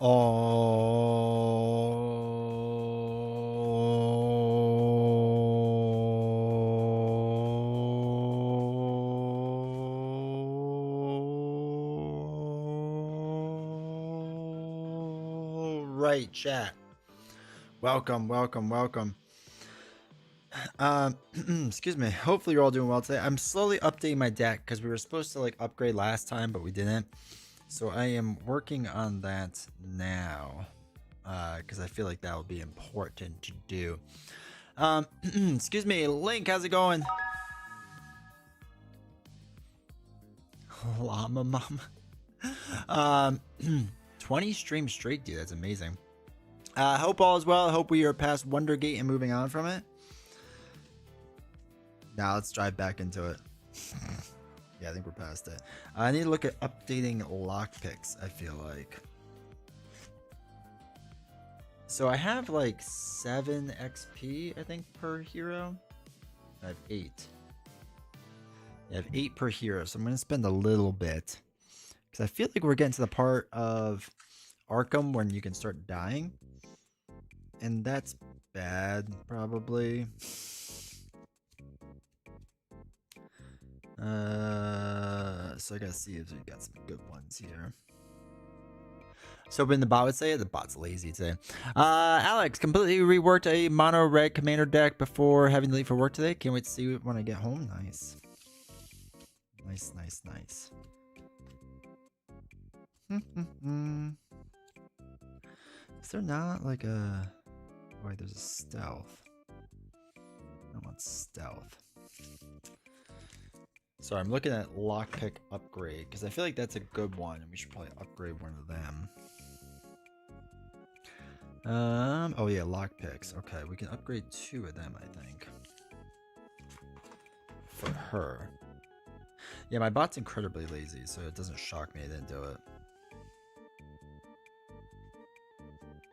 Right, chat. Welcome. Excuse me. Hopefully you're all doing well today. I'm slowly updating my deck because we were supposed to like upgrade last time, but we didn't. So I am working on that now because I feel like that will be important to do. Excuse me, Link. How's it going? Llama mama. 20 streams straight, dude. That's amazing. Hope all is well. Hope we are past Wonder Gate and moving on from it. Now let's dive back into it. Yeah, I think we're past it. I need to look at updating lockpicks, I feel like. So I have like 7 XP, I think, per hero. I have 8. I have 8 per hero, so I'm going to spend a little bit. Because I feel like we're getting to the part of Arkham when you can start dying. And that's bad, probably. So I gotta see if we got some good ones here. So when the bot would say it, the bot's lazy today. Alex completely reworked a mono red commander deck before having to leave for work today. Can't wait to see it when I get home. Nice. Nice. Is there not like a... Wait, there's a stealth. I want stealth. Sorry, I'm looking at lockpick upgrade because I feel like that's a good one and we should probably upgrade one of them. Oh yeah, lockpicks. Okay, we can upgrade 2 of them, I think. For her. Yeah, my bot's incredibly lazy, so it doesn't shock me I didn't do it.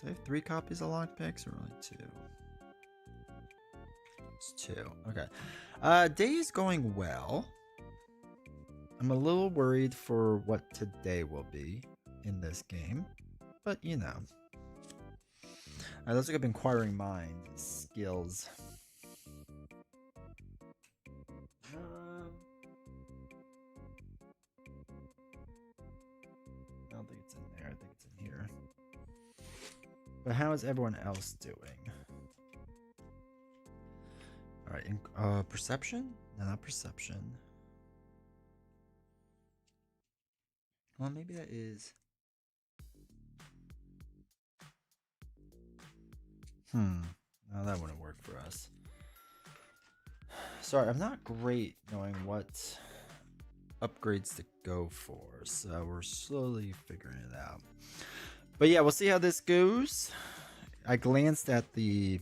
Do I have 3 copies of lockpicks or only 2? It's 2. Okay. Day is going well. I'm a little worried for what today will be in this game, but you know. Let's look up Inquiring Mind skills. I don't think it's in there. I think it's in here. But how is everyone else doing? Alright, perception? No, not perception. Well, maybe that is... No, that wouldn't work for us. Sorry, I'm not great knowing what upgrades to go for, so we're slowly figuring it out. But yeah, we'll see how this goes. I glanced at the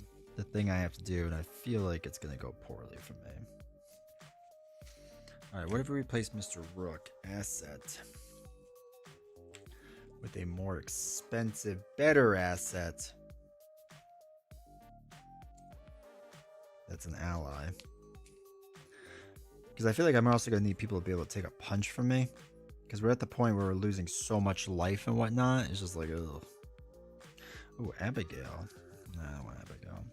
thing I have to do, and I feel like it's gonna go poorly for me. Alright, what if we replace Mr. Rook asset with a more expensive, better asset? That's an ally. Because I feel like I'm also going to need people to be able to take a punch from me. Because we're at the point where we're losing so much life and whatnot. It's just like, ugh. Ooh, Abigail. Nah, I don't want Abigail.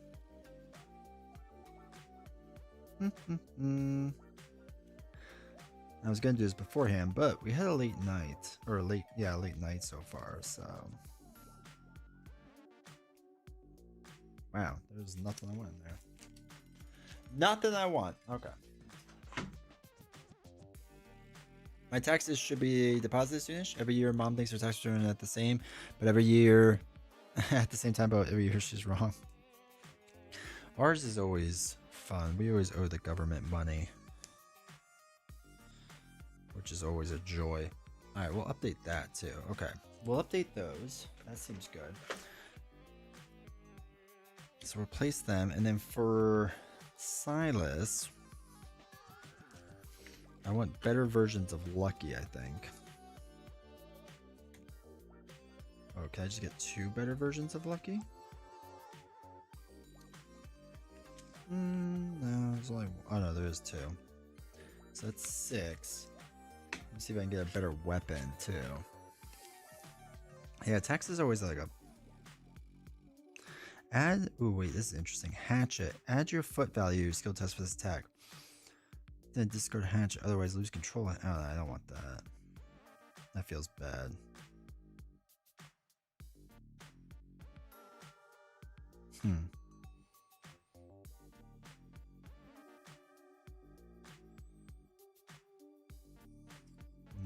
I was going to do this beforehand, but we had a late night. Or late night so far, so... Wow, there's nothing I want in there. Nothing I want. Okay. My taxes should be deposited soonish. Every year, mom thinks her tax return at the same, but every year, at the same time, but every year she's wrong. Ours is always fun. We always owe the government money, which is always a joy. All right, we'll update that too. Okay, we'll update those. That seems good. So replace them, and then for Silas, I want better versions of Lucky, I think. Oh, can I just get 2 better versions of Lucky? No, there's only... Oh no, there is 2. So that's 6. Let me see if I can get a better weapon too. Yeah, text is always like a add. Oh wait, this is interesting. Hatchet. Add your foot value skill test for this attack. Then discard hatchet. Otherwise, lose control. Oh, I don't want that. That feels bad. No,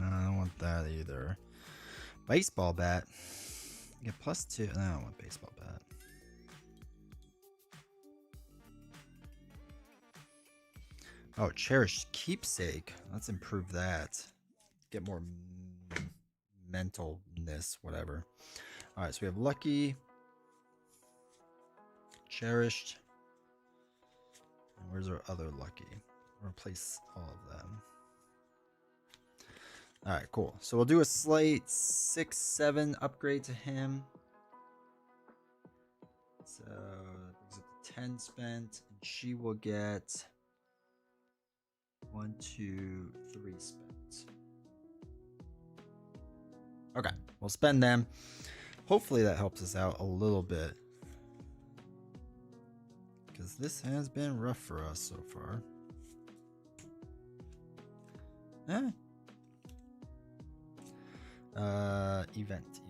I don't want that either. Baseball bat. Get +2. No, I don't want baseball bat. Oh, cherished keepsake. Let's improve that. Get more mentalness, whatever. All right, so we have lucky, cherished, and where's our other lucky? Replace all of them. All right, cool. So we'll do a slight 6-7 upgrade to him. So that brings it to 10 spent, and she will get 1, 2, 3 spent. Okay, we'll spend them. Hopefully that helps us out a little bit, because this has been rough for us so far. Event.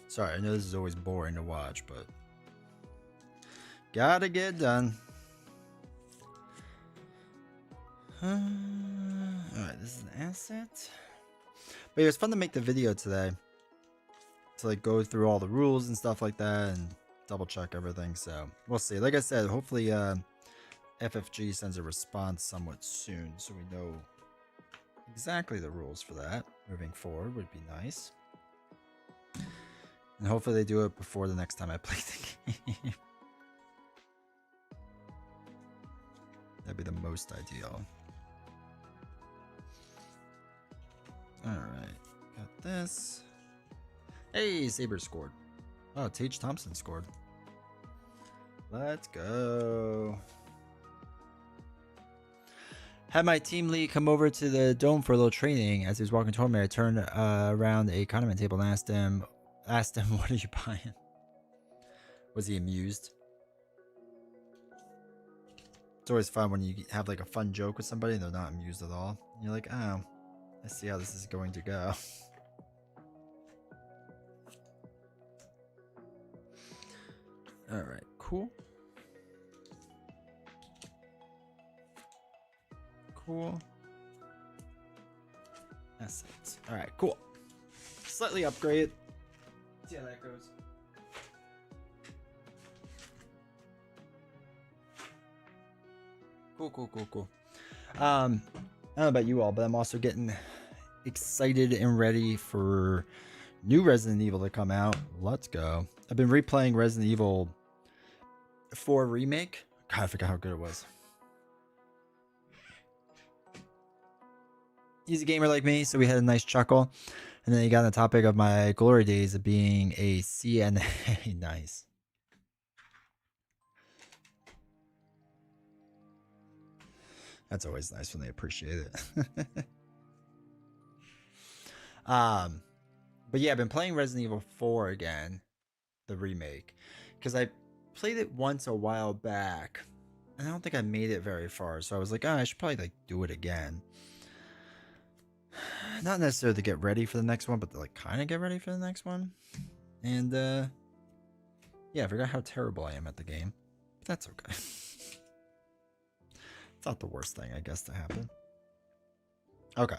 Sorry, I know this is always boring to watch, but gotta get done. Alright, this is an asset. But yeah, it was fun to make the video today. To like go through all the rules and stuff like that and double check everything. So we'll see. Like I said, hopefully FFG sends a response somewhat soon so we know exactly the rules for that. Moving forward would be nice. And hopefully they do it before the next time I play the game. That'd be the most ideal. Alright, got this. Hey, Saber scored. Oh, Tage Thompson scored. Let's go. Had my team lead come over to the dome for a little training. As he was walking toward me, I turned around a condiment table and asked him, what are you buying? Was he amused? It's always fun when you have like a fun joke with somebody and they're not amused at all. And you're like, oh, I see how this is going to go. Alright, cool. Cool. Assets. Alright, cool. Slightly upgrade. See how that goes. Cool. I don't know about you all, but I'm also getting excited and ready for new Resident Evil to come out. Let's go. I've been replaying Resident Evil 4 Remake. God, I forgot how good it was. He's a gamer like me, so we had a nice chuckle. And then he got on the topic of my glory days of being a CNA. Nice. That's always nice when they appreciate it. But yeah, I've been playing Resident Evil 4 again, the remake, because I played it once a while back, and I don't think I made it very far. So I was like, oh, I should probably like do it again. Not necessarily to get ready for the next one, but to like kind of get ready for the next one. And yeah, I forgot how terrible I am at the game, but that's okay. It's not the worst thing, I guess, to happen. Okay.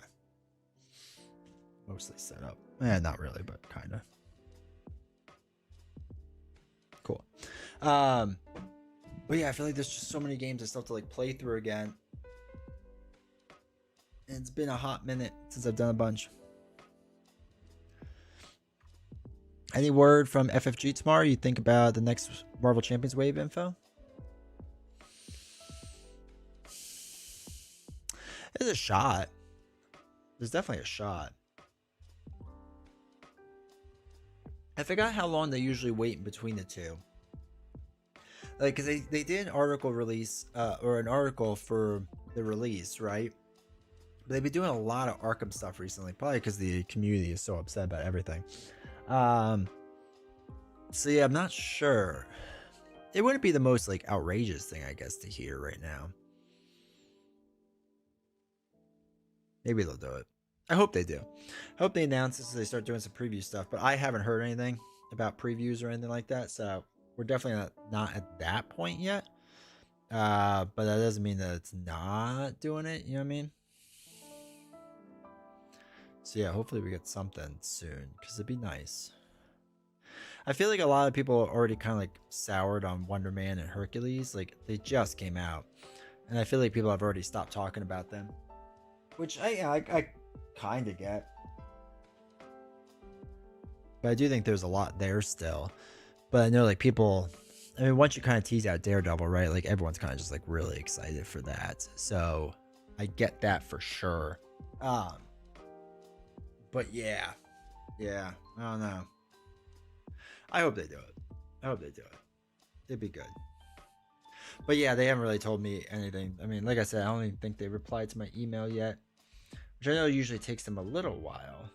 Mostly set up. Not really, but kind of. Cool. But yeah, I feel like there's just so many games I still have to like play through again. And it's been a hot minute since I've done a bunch. Any word from FFG tomorrow? You think about the next Marvel Champions Wave info? There's a shot. There's definitely a shot. I forgot how long they usually wait in between the two. Like, cause they did an article release, or an article for the release, right? But they've been doing a lot of Arkham stuff recently, probably because the community is so upset about everything. So yeah, I'm not sure. It wouldn't be the most like outrageous thing, I guess, to hear right now. Maybe they'll do it. I hope they do. I hope they announce this so they start doing some preview stuff. But I haven't heard anything about previews or anything like that, so we're definitely not at that point yet. But that doesn't mean that it's not doing it. You know what I mean? So yeah, hopefully we get something soon because it'd be nice. I feel like a lot of people already kind of like soured on Wonder Man and Hercules. Like they just came out, and I feel like people have already stopped talking about them, which I kind of get. But I do think there's a lot there still. But I know like people, I mean, once you kind of tease out Daredevil, right? Like everyone's kind of just like really excited for that. So I get that for sure. But yeah, I don't know. I hope they do it. I hope they do it. It'd be good. But yeah, they haven't really told me anything. I mean, like I said, I don't even think they replied to my email yet, which I know usually takes them a little while.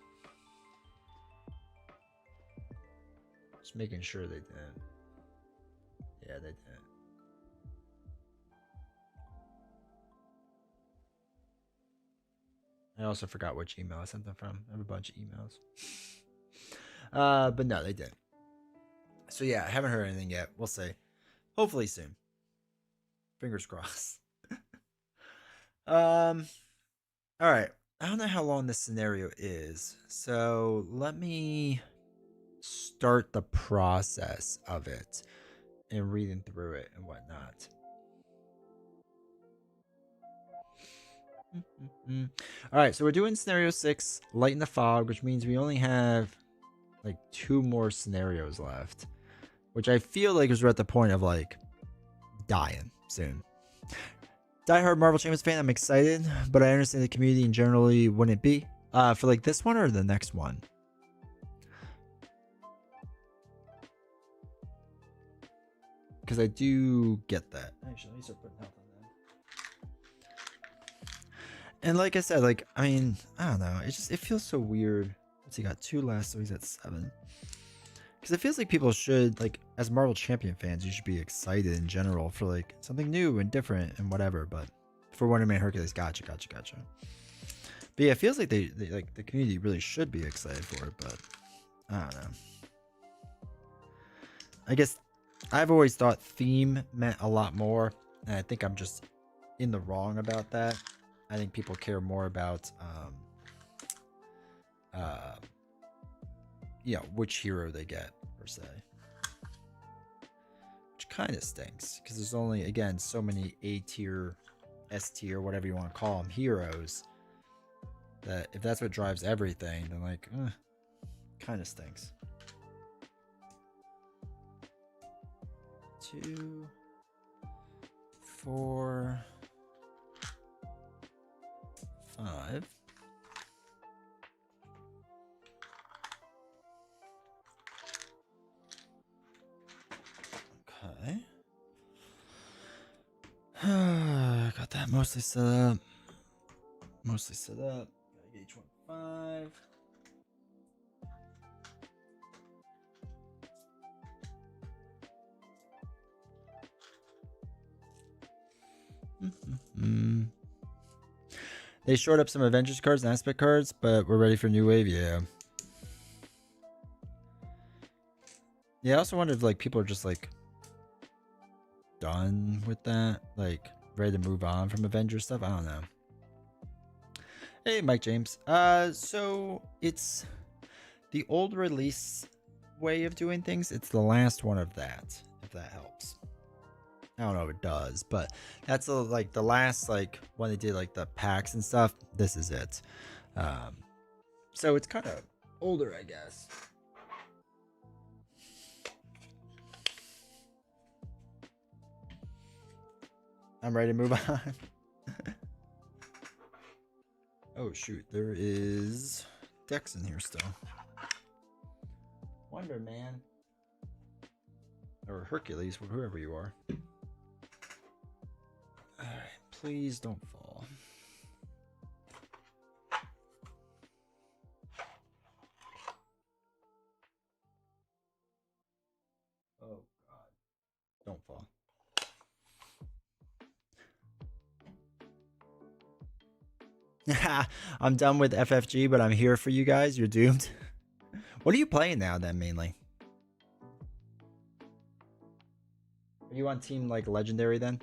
Just making sure they didn't. Yeah, they didn't. I also forgot which email I sent them from. I have a bunch of emails. But no, they didn't. So yeah, I haven't heard anything yet. We'll see. Hopefully soon. Fingers crossed. All right. I don't know how long this scenario is, so let me start the process of it and reading through it and whatnot. All right, so we're doing scenario 6, Light in the Fog, which means we only have like 2 more scenarios left, which I feel like is we're at the point of like dying soon. Diehard Marvel Champions fan, I'm excited, but I understand the community in generally wouldn't be. For like this one or the next one? Because I do get that. Actually, let me start putting health on that. And like I said, like, I mean, I don't know. It feels so weird. Let's see, got 2 last, so he's at 7. Because it feels like people should, like, as Marvel Champion fans, you should be excited in general for, like, something new and different and whatever. But for Wonder Man Hercules, gotcha. But yeah, it feels like they like, the community really should be excited for it, but I don't know. I guess I've always thought theme meant a lot more, and I think I'm just in the wrong about that. I think people care more about, you know, which hero they get, per se. Which kind of stinks, because there's only, again, so many A tier, S tier, whatever you want to call them, heroes, that if that's what drives everything, then, like, kind of stinks. 2, 4, 5. Okay. Got that mostly set up. Got H15. They short up some Avengers cards and aspect cards, but we're ready for New Wave, yeah. Yeah, I also wonder if like people are just like done with that, like ready to move on from Avengers stuff. I don't know. Hey, Mike James. So it's the old release way of doing things. It's the last one of that, if that helps. I don't know if it does, but that's like the last, like when they did like the packs and stuff. This is it. So it's kind of older, I guess. I'm ready to move on. Oh shoot, there is Dex in here still. Wonder Man. Or Hercules, whoever you are. Alright, please don't fall. Oh god. Don't fall. I'm done with FFG, but I'm here for you guys. You're doomed. What are you playing now then, mainly? Are you on team like legendary then?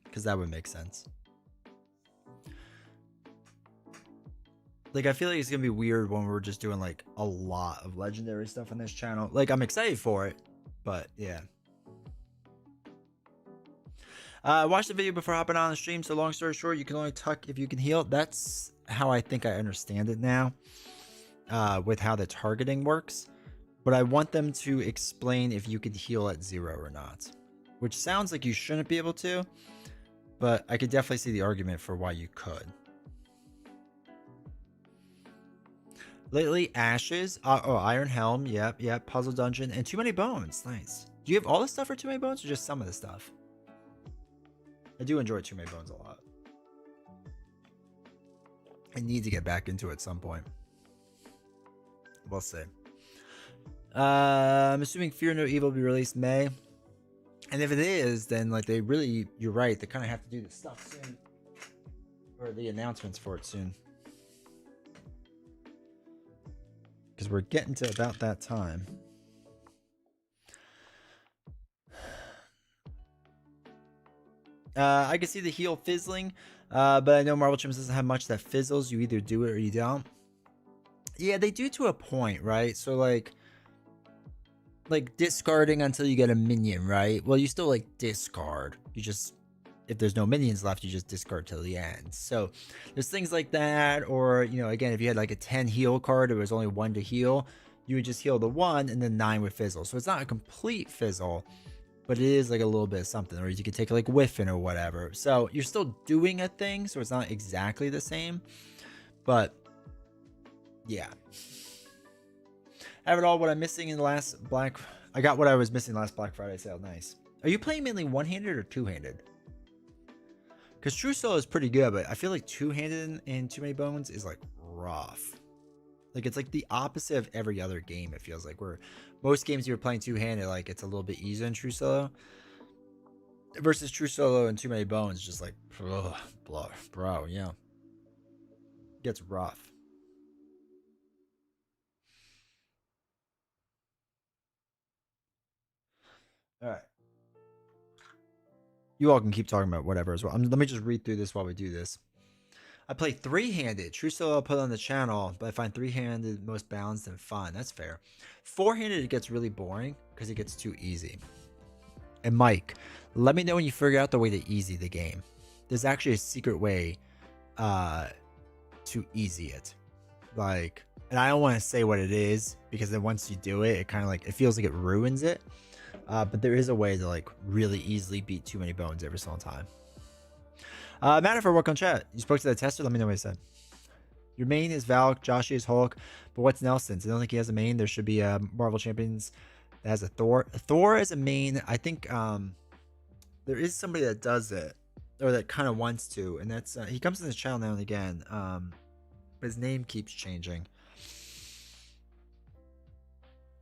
Because that would make sense. Like, I feel like it's gonna be weird when we're just doing like a lot of legendary stuff on this channel. Like, I'm excited for it, but yeah. Watch the video before hopping on the stream. So long story short, you can only tuck if you can heal. That's how I think I understand it now, with how the targeting works. But I want them to explain if you can heal at 0 or not, which sounds like you shouldn't be able to, but I could definitely see the argument for why you could. Lately, Ashes. Oh, Iron Helm. Yep. Puzzle Dungeon and Too Many Bones. Nice. Do you have all the stuff for Too Many Bones or just some of the stuff? I do enjoy Too Many Bones a lot. I need to get back into it at some point. We'll see. I'm assuming Fear No Evil will be released May. And if it is, then like they really, you're right, they kind of have to do the stuff soon. Or the announcements for it soon. Because we're getting to about that time. I can see the heal fizzling, but I know Marvel Champions doesn't have much that fizzles. You either do it or you don't. Yeah, they do to a point, right? So like discarding until you get a minion, right? Well, you still like discard. You just, if there's no minions left, you just discard till the end. So there's things like that. Or, you know, again, if you had like a 10 heal card, there was only 1 to heal, you would just heal the 1 and then 9 would fizzle. So it's not a complete fizzle, but it is like a little bit of something. Or you could take like whiffing or whatever. So you're still doing a thing, so it's not exactly the same. But yeah. I have it all. What I'm missing in the last I got what I was missing last Black Friday sale. Nice. Are you playing mainly one-handed or two-handed? Because True Solo is pretty good, but I feel like two-handed in Too Many Bones is like rough. Like it's like the opposite of every other game. It feels like where most games you're playing two-handed, like it's a little bit easier in True Solo. Versus True Solo and Too Many Bones, just like bro, yeah, gets rough. All right. You all can keep talking about whatever as well. Let me just read through this while we do this. I play three-handed. True Solo I'll put on the channel, but I find three-handed most balanced and fun. That's fair. Four-handed, it gets really boring because it gets too easy. And Mike, let me know when you figure out the way to easy the game. There's actually a secret way to easy it. Like, and I don't want to say what it is because then once you do it, it kind of like, it feels like it ruins it. But there is a way to like really easily beat Too Many Bones every single time. Matter for work on chat. You spoke to the tester. Let me know what he said. Your main is Valk. Joshi is Hulk. But what's Nelson's? I don't think he has a main. There should be a Marvel Champions that has a Thor. Thor is a main. I think there is somebody that does it or that kind of wants to, and that's he comes to this channel now and again. But his name keeps changing.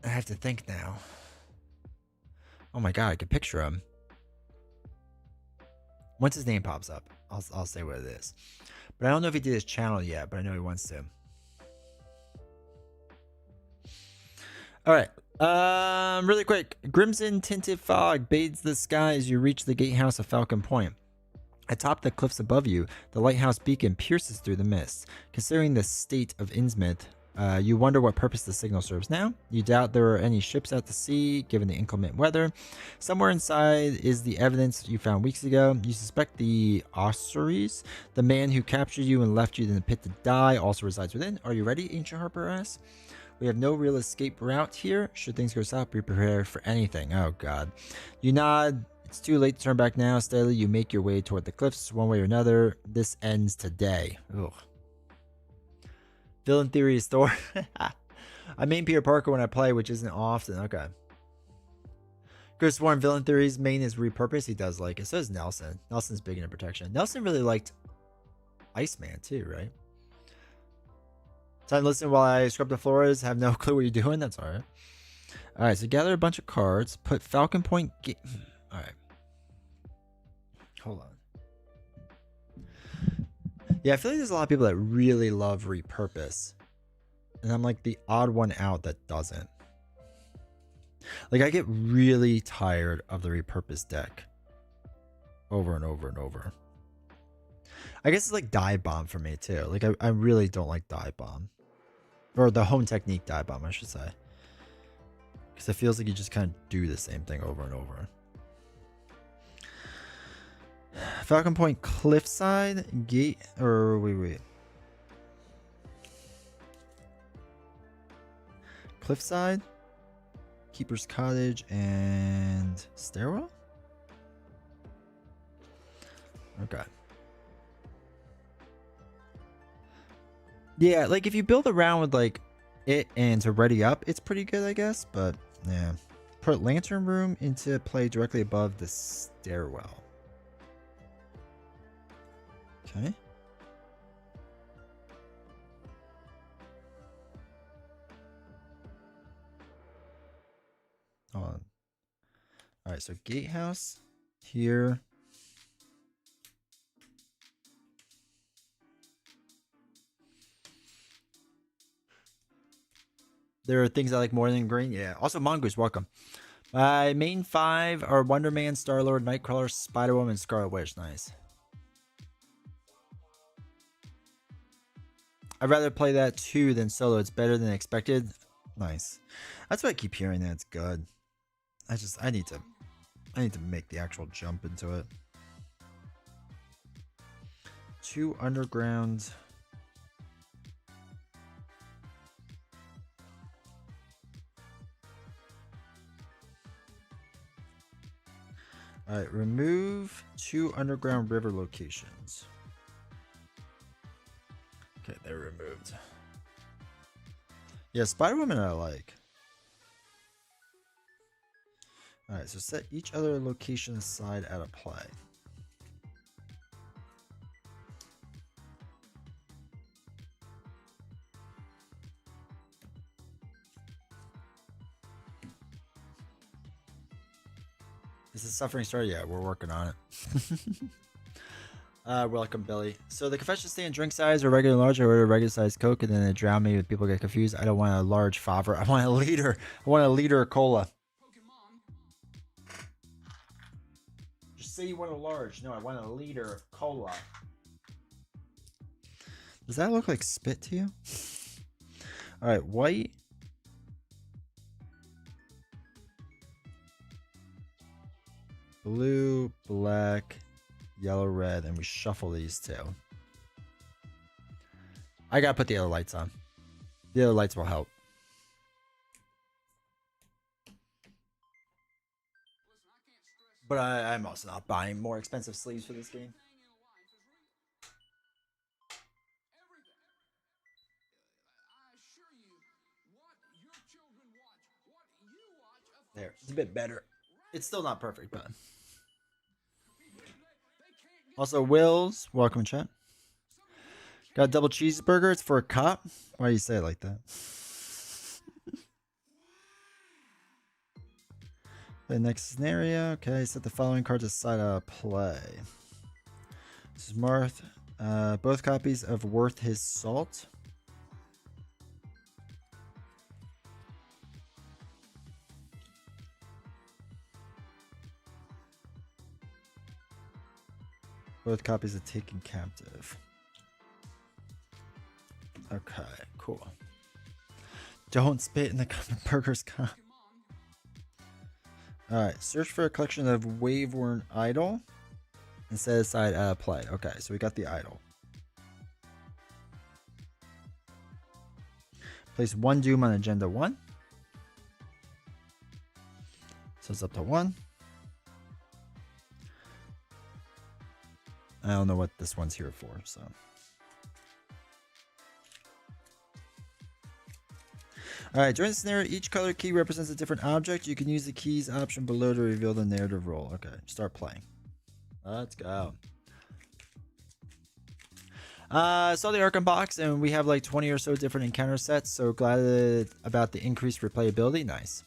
I have to think now. Oh my god, I can picture him. Once his name pops up, I'll say what it is. But I don't know if he did his channel yet, but I know he wants to. All right. Really quick. Crimson tinted fog bathes the sky as you reach the gatehouse of Falcon Point. Atop the cliffs above you, the lighthouse beacon pierces through the mist. Considering the state of Innsmouth, you wonder what purpose the signal serves now. You doubt there are any ships out to sea, given the inclement weather. Somewhere inside is the evidence you found weeks ago. You suspect the Ossuaries, the man who captured you and left you in the pit to die, also resides within. Are you ready? Ancient Harper asks. We have no real escape route here. Should things go south, be prepared for anything. Oh god. You nod It's too late to turn back now. Steadily, you make your way toward the cliffs one way or another. This ends today. Ugh. Villain theory is Thor. I main Peter Parker when I play, which isn't often. Okay. Chris Warren, villain theories main is repurpose. He does like it. So does Nelson. Nelson's big into protection. Nelson really liked Iceman too, right? Time to listen while I scrub the floors. Have no clue what you're doing. That's all right. All right, so gather a bunch of cards. Put Falcon Point. All right. Hold on. Yeah, I feel like there's a lot of people that really love repurpose. And I'm like the odd one out that doesn't. Like, I get really tired of the repurpose deck. Over and over and over. I guess it's like Dive Bomb for me, too. Like, I really don't like Dive Bomb. Or the Home Technique Dive Bomb, I should say. Because it feels like you just kind of do the same thing over and over. Falcon Point Cliffside Gate, or wait. Cliffside, Keeper's Cottage, and Stairwell? Okay. Yeah, like if you build around with like it and to ready up, it's pretty good, I guess. But yeah, put Lantern Room into play directly above the stairwell. Okay. Hold on. All right, so Gatehouse here. There are things I like more than green. Yeah. Also, Mongoose, welcome. My main 5 are Wonder Man, Star-Lord, Nightcrawler, Spider-Woman, Scarlet Witch. Nice. I'd rather play that too than solo. It's better than expected. Nice. That's what I keep hearing. That's good. I need to make the actual jump into it. 2 underground. All right, remove 2 underground river locations. Okay, they're removed. Yeah, Spider-Woman I like. All right, so set each other location aside out of play. Is the suffering story? Yeah, we're working on it. Welcome, Billy. So the confession stand drink size or regular large. I order regular size Coke and then they drown me. People get confused. I don't want a large Favre. I want a liter. I want a liter of cola. Just say you want a large. No, I want a liter of cola. Does that look like spit to you? All right, white. Blue, black, yellow, red, and we shuffle these two. I gotta put the other lights on. The other lights will help. But I'm also not buying more expensive sleeves for this game. There, it's a bit better. It's still not perfect, but... Also, Wills, welcome chat. Got a double cheeseburger. It's for a cop. Why do you say it like that? The next scenario. Okay, set the following cards aside out of play. This is Marth. Both copies of Worth His Salt. Both copies of Taken Captive. Okay, cool. Don't spit in the burger's cup. Alright, search for a collection of Waveworn Idol and set aside play. Okay, so we got the idol. Place 1 Doom on agenda 1. So it's up to 1. I don't know what this one's here for, so. Alright, during the scenario, each color key represents a different object. You can use the keys option below to reveal the narrative role. Okay, start playing. Let's go. Saw the Arkham box, and we have like 20 or so different encounter sets, so glad about the increased replayability. Nice.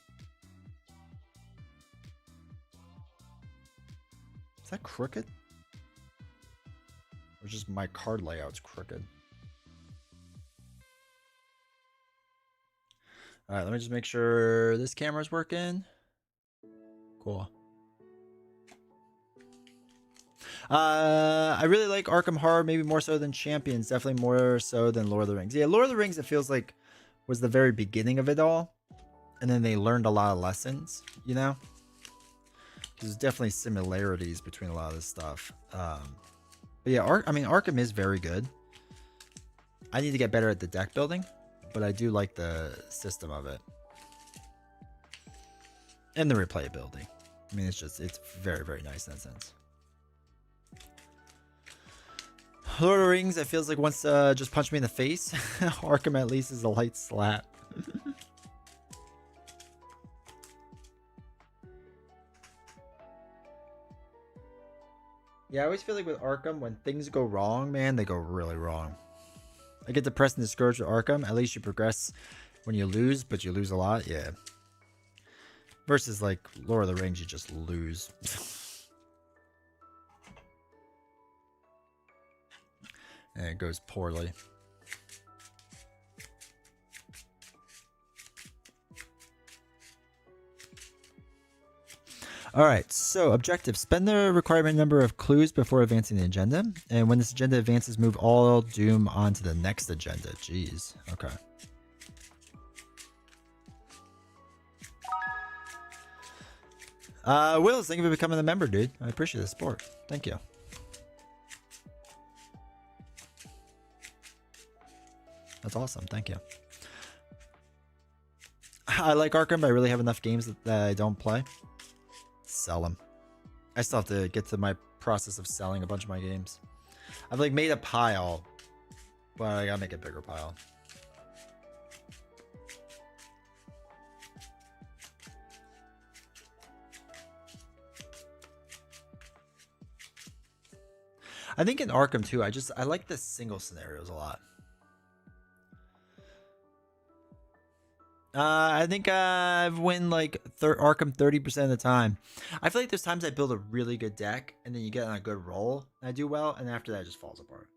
Is that crooked? Or just my card layout's crooked? Alright, let me just make sure this camera's working. Cool. I really like Arkham Horror, maybe more so than Champions. Definitely more so than Lord of the Rings. Yeah, Lord of the Rings, it feels like was the very beginning of it all. And then they learned a lot of lessons, you know? There's definitely similarities between a lot of this stuff. But yeah, Arkham is very good. I need to get better at the deck building, but I do like the system of it. And the replayability. I mean, it's very, very nice in that sense. Lord of the Rings, it feels like once just punched me in the face. Arkham at least is a light slap. Yeah, I always feel like with Arkham, when things go wrong, man, they go really wrong. I get depressed and discouraged with Arkham. At least you progress when you lose, but you lose a lot. Yeah. Versus like Lord of the Rings, you just lose. And it goes poorly. Alright, so objective. Spend the requirement number of clues before advancing the agenda. And when this agenda advances, move all doom onto the next agenda. Jeez. Okay. Wills, thank you for becoming a member, dude. I appreciate the support. Thank you. That's awesome. Thank you. I like Arkham, but I really have enough games that I don't play. Sell them. I still have to get to my process of selling a bunch of my games. I've like made a pile, but I gotta make a bigger pile. I think in Arkham too, I like the single scenarios a lot. I think I've win like Arkham 30% of the time. I feel like there's times I build a really good deck and then you get on a good roll and I do well, and after that it just falls apart.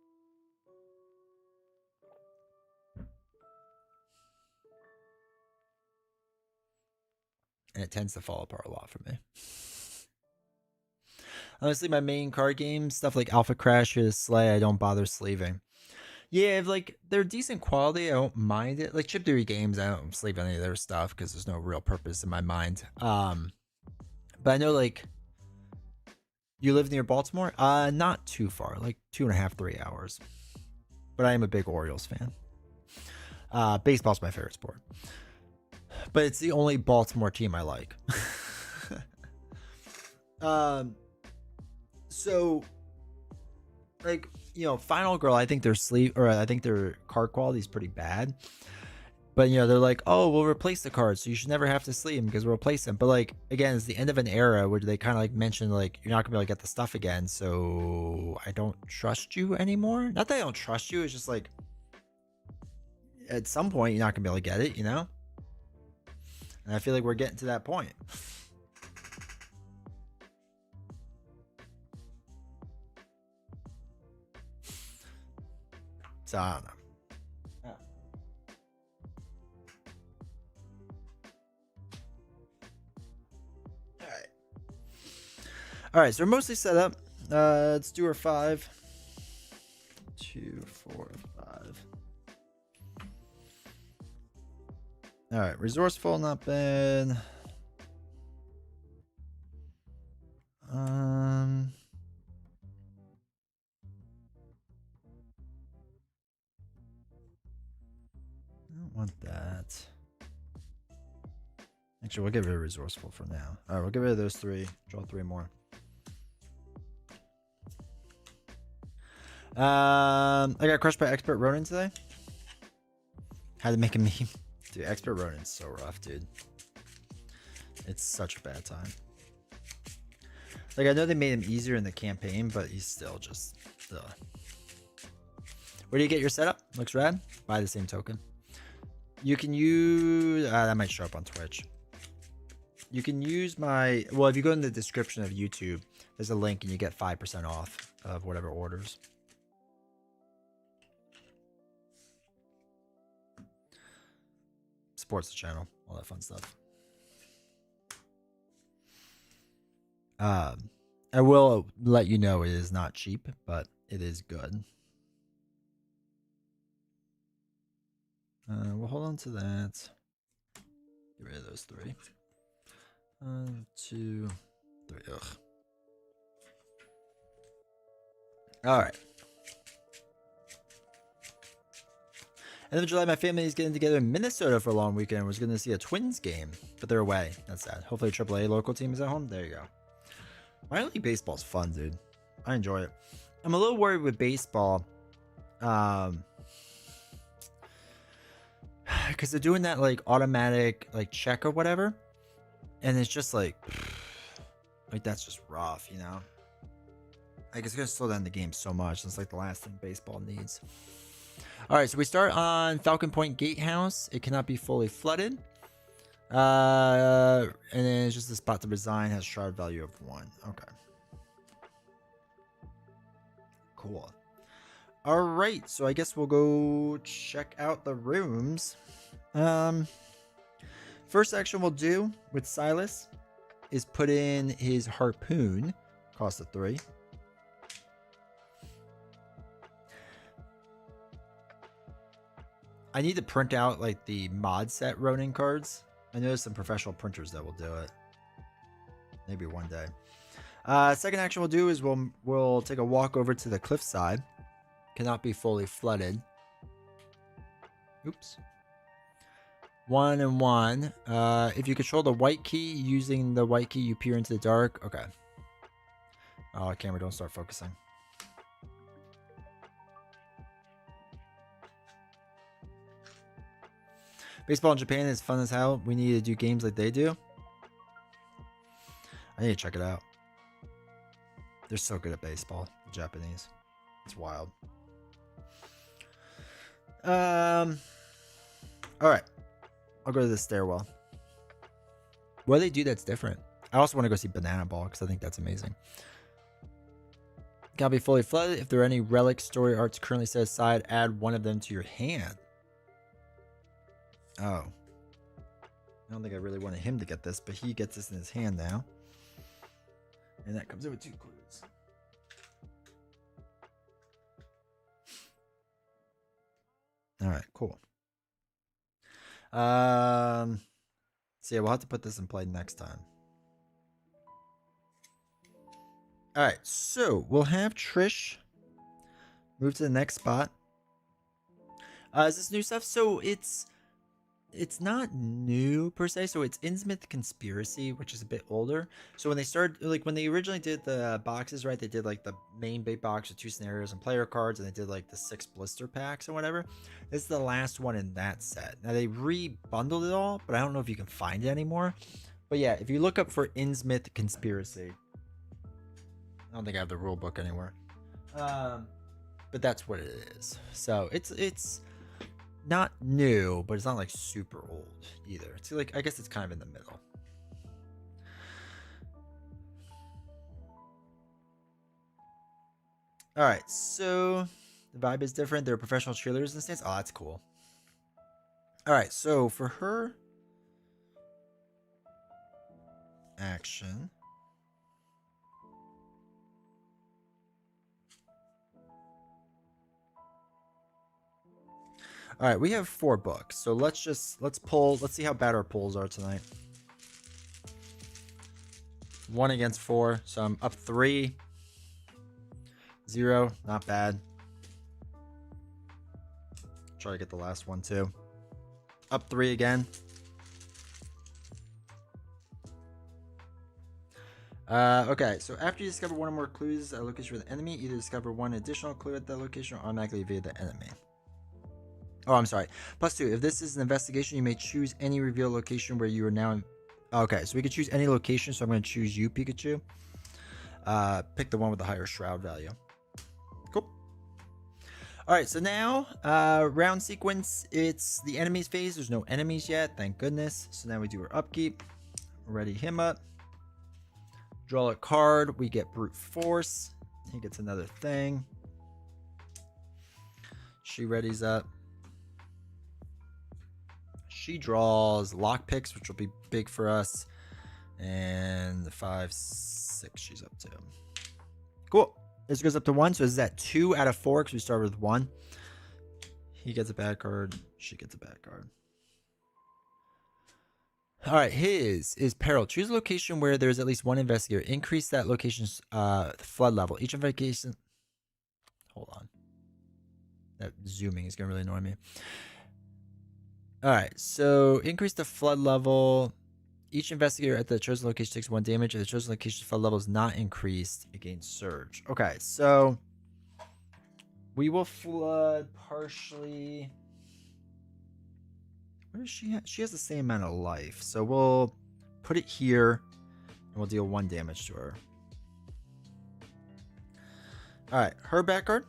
And it tends to fall apart a lot for me. Honestly, my main card games, stuff like Alpha Crashes, Slay, I don't bother sleeving. Yeah, if like they're decent quality, I don't mind it. Like Chip Theory games, I don't sleeve any of their stuff because there's no real purpose in my mind. But I know like you live near Baltimore? Not too far, like 2.5, 3 hours. But I am a big Orioles fan. Baseball's my favorite sport. But it's the only Baltimore team I like. So like, you know, Final Girl, I think their card quality is pretty bad. But, you know, they're like, oh, we'll replace the cards, so you should never have to sleeve them because we'll replace them. But, like, again, it's the end of an era where they kind of, like, mention, like, you're not going to be able to get the stuff again, so I don't trust you anymore. Not that I don't trust you, it's just, like, at some point, you're not going to be able to get it, you know? And I feel like we're getting to that point. So, I don't know. All right, so we're mostly set up. Let's do our 5. 2, 4, 5. All right, resourceful, not bad. I don't want that. Actually, we'll get rid of resourceful for now. All right, we'll get rid of those 3. Draw 3 more. I got crushed by Expert Ronin today. Had to make a meme. Dude, Expert Ronin's so rough, dude. It's such a bad time. Like, I know they made him easier in the campaign, but he's still just... Ugh. Where do you get your setup? Looks rad. Buy the same token. You can use... that might show up on Twitch. You can use my... Well, if you go in the description of YouTube, there's a link and you get 5% off of whatever orders. Supports the channel. All that fun stuff. I will let you know it is not cheap, but it is good. We'll hold on to that. Get rid of those 3. 1, 2, 3. Ugh. All right. End of July, my family is getting together in Minnesota for a long weekend. Was going to see a Twins game, but they're away. That's sad. Hopefully, AAA local team is at home. There you go. Minor league baseball is fun, dude. I enjoy it. I'm a little worried with baseball, because they're doing that like automatic like check or whatever, and it's just like that's just rough, you know. Like it's gonna slow down the game so much. It's like the last thing baseball needs. All right, so we start on Falcon Point Gatehouse. It cannot be fully flooded. And then it's just a spot to resign, has shroud value of 1. Okay. Cool. All right, so I guess we'll go check out the rooms. First action we'll do with Silas is put in his harpoon, cost of 3. I need to print out like the mod set Ronin cards. I know there's some professional printers that will do it. Maybe one day. Second action we'll do is we'll take a walk over to the cliffside. Cannot be fully flooded. Oops. 1 and 1. If you control the white key, using the white key you peer into the dark. Okay. Oh, camera, don't start focusing. Baseball in Japan is fun as hell. We need to do games like they do. I need to check it out. They're so good at baseball, the Japanese. It's wild. All right. I'll go to the stairwell. What do they do that's different? I also want to go see Banana Ball because I think that's amazing. Can't be fully flooded. If there are any relic story arts currently set aside, add 1 of them to your hand. Oh. I don't think I really wanted him to get this, but he gets this in his hand now. And that comes in with 2 clues. All right, cool. So yeah, we'll have to put this in play next time. All right, so we'll have Trish move to the next spot. Is this new stuff? So it's not new per se. So it's Innsmouth Conspiracy, which is a bit older. So when they started, like when they originally did the boxes, right? They did like the main big box with 2 scenarios and player cards, and they did like the 6 blister packs or whatever. This is the last one in that set. Now they rebundled it all, but I don't know if you can find it anymore. But yeah, if you look up for Innsmouth Conspiracy, I don't think I have the rule book anywhere. But that's what it is. So it's not new, but it's not like super old either. It's like, I guess it's kind of in the middle. All right, so the vibe is different. There are professional cheerleaders in the stands. Oh, that's cool. All right, so for her action, all right, we have 4 books. So let's pull. Let's see how bad our pulls are tonight. 1 against 4. So I'm up 3. 0. Not bad. Try to get the last one too. Up 3 again. Okay, so after you discover one or more clues at a location for the enemy, either discover one additional clue at that location or automatically evade the enemy. Oh, I'm sorry. +2. If this is an investigation, you may choose any reveal location where you are now in... Okay, so we can choose any location, so I'm going to choose you, Pikachu. Pick the one with the higher shroud value. Cool. Alright, so now, round sequence, it's the enemies phase. There's no enemies yet, thank goodness. So now we do our upkeep. Ready him up. Draw a card. We get brute force. He gets another thing. She readies up. She draws lockpicks, which will be big for us. And the 5, 6 she's up to. Cool. This goes up to 1. So this is at 2 out of 4 because we started with 1. He gets a bad card. She gets a bad card. All right. His is peril. Choose a location where there's at least one investigator. Increase that location's flood level. Each investigation... Hold on. That zooming is going to really annoy me. All right, so increase the flood level. Each investigator at the chosen location takes 1 damage. If the chosen location's flood level is not increased, it gains surge. Okay, so we will flood partially. Where does she have? She has the same amount of life, so we'll put it here, and we'll deal 1 damage to her. All right, her back card.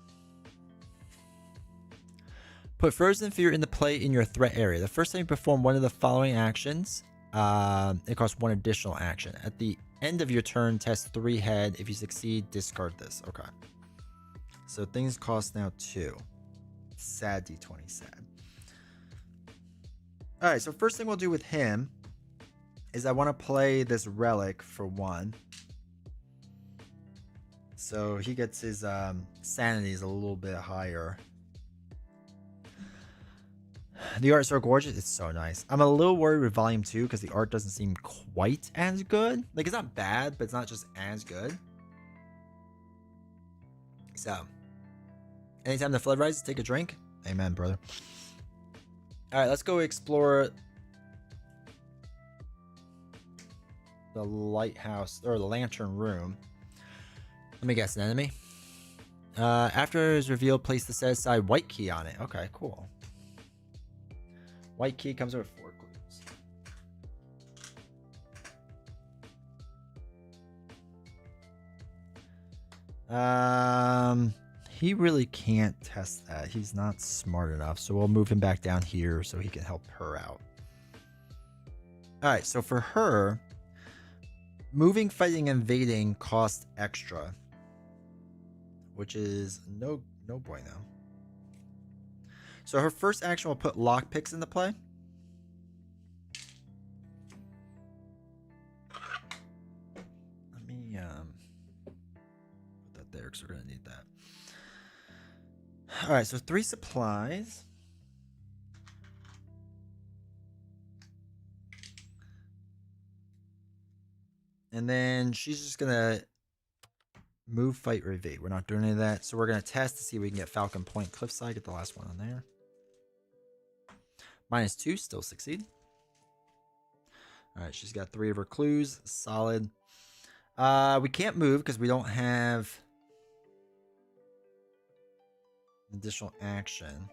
Put Frozen Fear into play in your threat area. The first time you perform one of the following actions, it costs 1 additional action. At the end of your turn, test 3 head. If you succeed, discard this. Okay. So things cost now 2. Sad D20, sad. Alright, so first thing we'll do with him is I want to play this relic for 1. So he gets his sanity is a little bit higher. The art's so gorgeous. It's so nice. I'm a little worried with Volume 2 because the art doesn't seem quite as good. Like, it's not bad, but it's not just as good. So, anytime the flood rises, take a drink. Amen, brother. All right, let's go explore the lighthouse, or the lantern room. Let me guess, an enemy. After it is revealed, place the set aside white key on it. Okay, cool. White key comes with 4 clues. He really can't test that. He's not smart enough. So we'll move him back down here so he can help her out. All right, so for her, moving, fighting, and invading cost extra, which is no bueno. So her first action will put lockpicks into play. Let me put that there because we're going to need that. All right, so 3 supplies. And then she's just going to move, fight, or evade. We're not doing any of that. So we're going to test to see if we can get Falcon Point Cliffside. Get the last one on there. -2, still succeed. All right, she's got 3 of her clues. Solid. We can't move because we don't have additional action.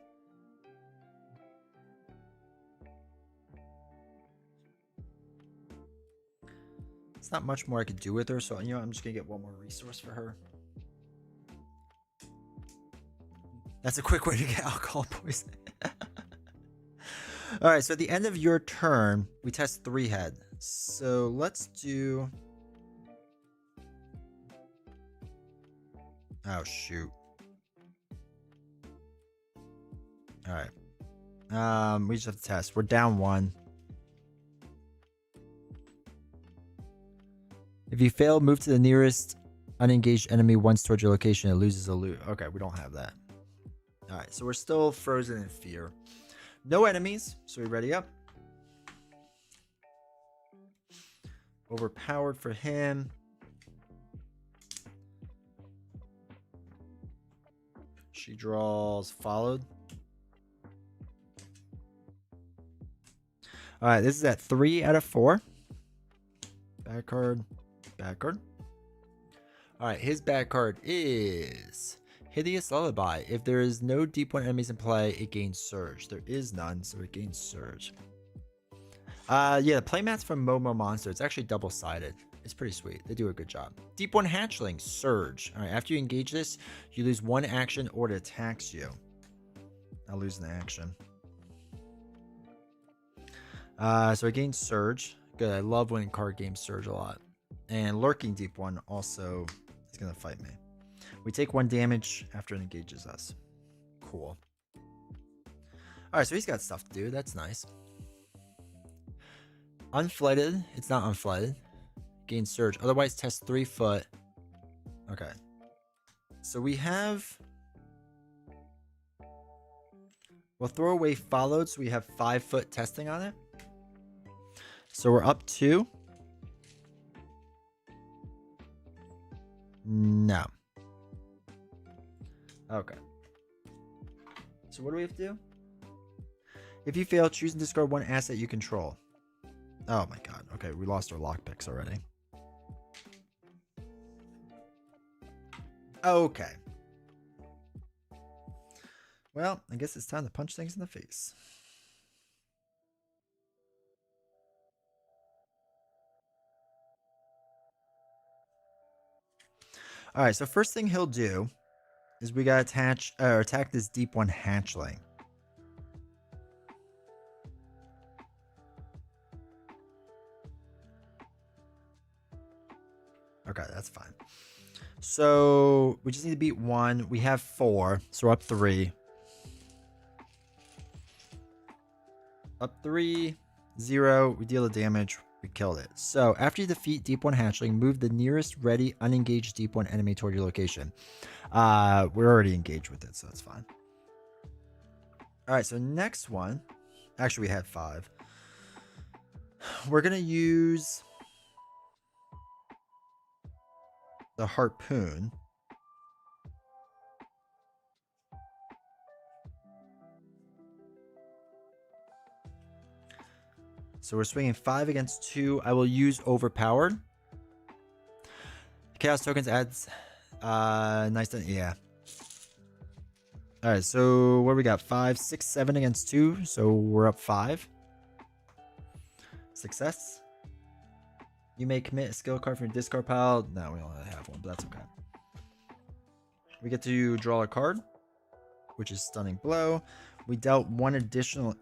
It's not much more I could do with her, so I'm just gonna get 1 more resource for her. That's a quick way to get alcohol poisoning. All right, so at the end of your turn, we test 3 head. So let's do... Oh, shoot. All right. We just have to test. We're down 1. If you fail, move to the nearest unengaged enemy once towards your location. It loses a loot. Okay, we don't have that. All right, so we're still frozen in fear. No enemies, so we ready up. Overpowered for him. She draws followed. All right, this is at 3 out of 4. Back card, back card. All right, his bad card is Hideous Lullaby. If there is no deep one enemies in play, it gains Surge. There is none, so it gains Surge. Yeah, the playmats from Momo Monster. It's actually double-sided. It's pretty sweet. They do a good job. Deep one Hatchling, Surge. All right, after you engage this, you lose one action or it attacks you. I'll lose an action. So I gained Surge. Good. I love when card games Surge a lot. And Lurking Deep One also is going to fight me. We take 1 damage after it engages us. Cool. Alright, so he's got stuff to do. That's nice. Unflighted. It's not unflighted. Gain Surge. Otherwise, test 3 foot. Okay. So we have... Well, Throwaway followed, so we have 5 foot testing on it. So we're up 2. No. Okay. So what do we have to do? If you fail, choose and discard 1 asset you control. Oh my god. Okay, we lost our lockpicks already. Okay. Well, I guess it's time to punch things in the face. Alright, so first thing he'll do is we gotta attack this deep one hatchling. Okay, that's fine. So we just need to beat 1. We have 4, so we're up 3. Up 3, 0. We deal the damage. We killed it. So after you defeat Deep One Hatchling, move the nearest ready unengaged Deep One enemy toward your location. We're already engaged with it, so that's fine. All right, so next one. Actually, we had 5. We're gonna use the harpoon. So we're swinging 5 against 2. I will use overpowered. Chaos tokens adds nice to, yeah. All right, so what do we got? 5, 6, 7 against 2. So we're up 5. Success. You may commit a skill card from your discard pile. No, we only have 1, but that's okay. We get to draw a card, which is Stunning Blow. We dealt 1 additional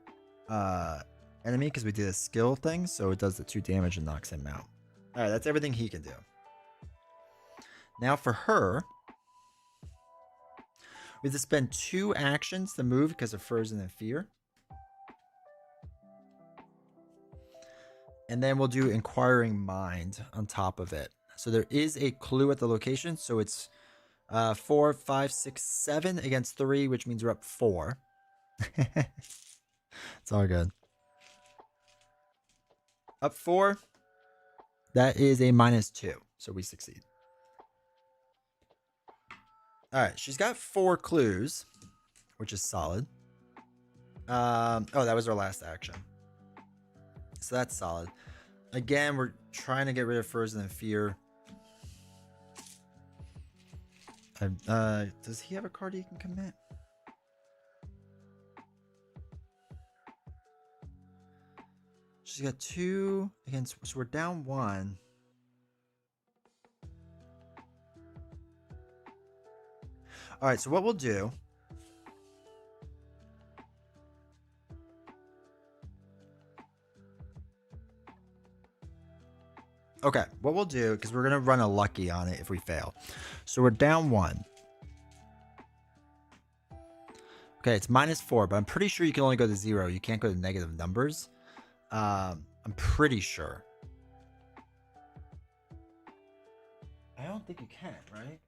enemy because we did a skill thing, so it does the 2 damage and knocks him out. All right, that's everything he can do. Now for her, we have to spend 2 actions to move because of Frozen and Fear. And then we'll do Inquiring Mind on top of it. So there is a clue at the location, so it's 4, 5, 6, 7 against 3, which means we're up 4. It's all good. Up 4. That is a -2, so we succeed. All right, she's got 4 clues, which is solid. Oh, that was our last action. So that's solid. Again, we're trying to get rid of Frozen and Fear. Does he have a card he can commit? She's got 2 against, so we're down 1. All right, so what we'll do. Okay, what we'll do, because we're going to run a lucky on it if we fail. So we're down 1. Okay, it's -4, but I'm pretty sure you can only go to 0. You can't go to negative numbers. I'm pretty sure. I don't think you can, right?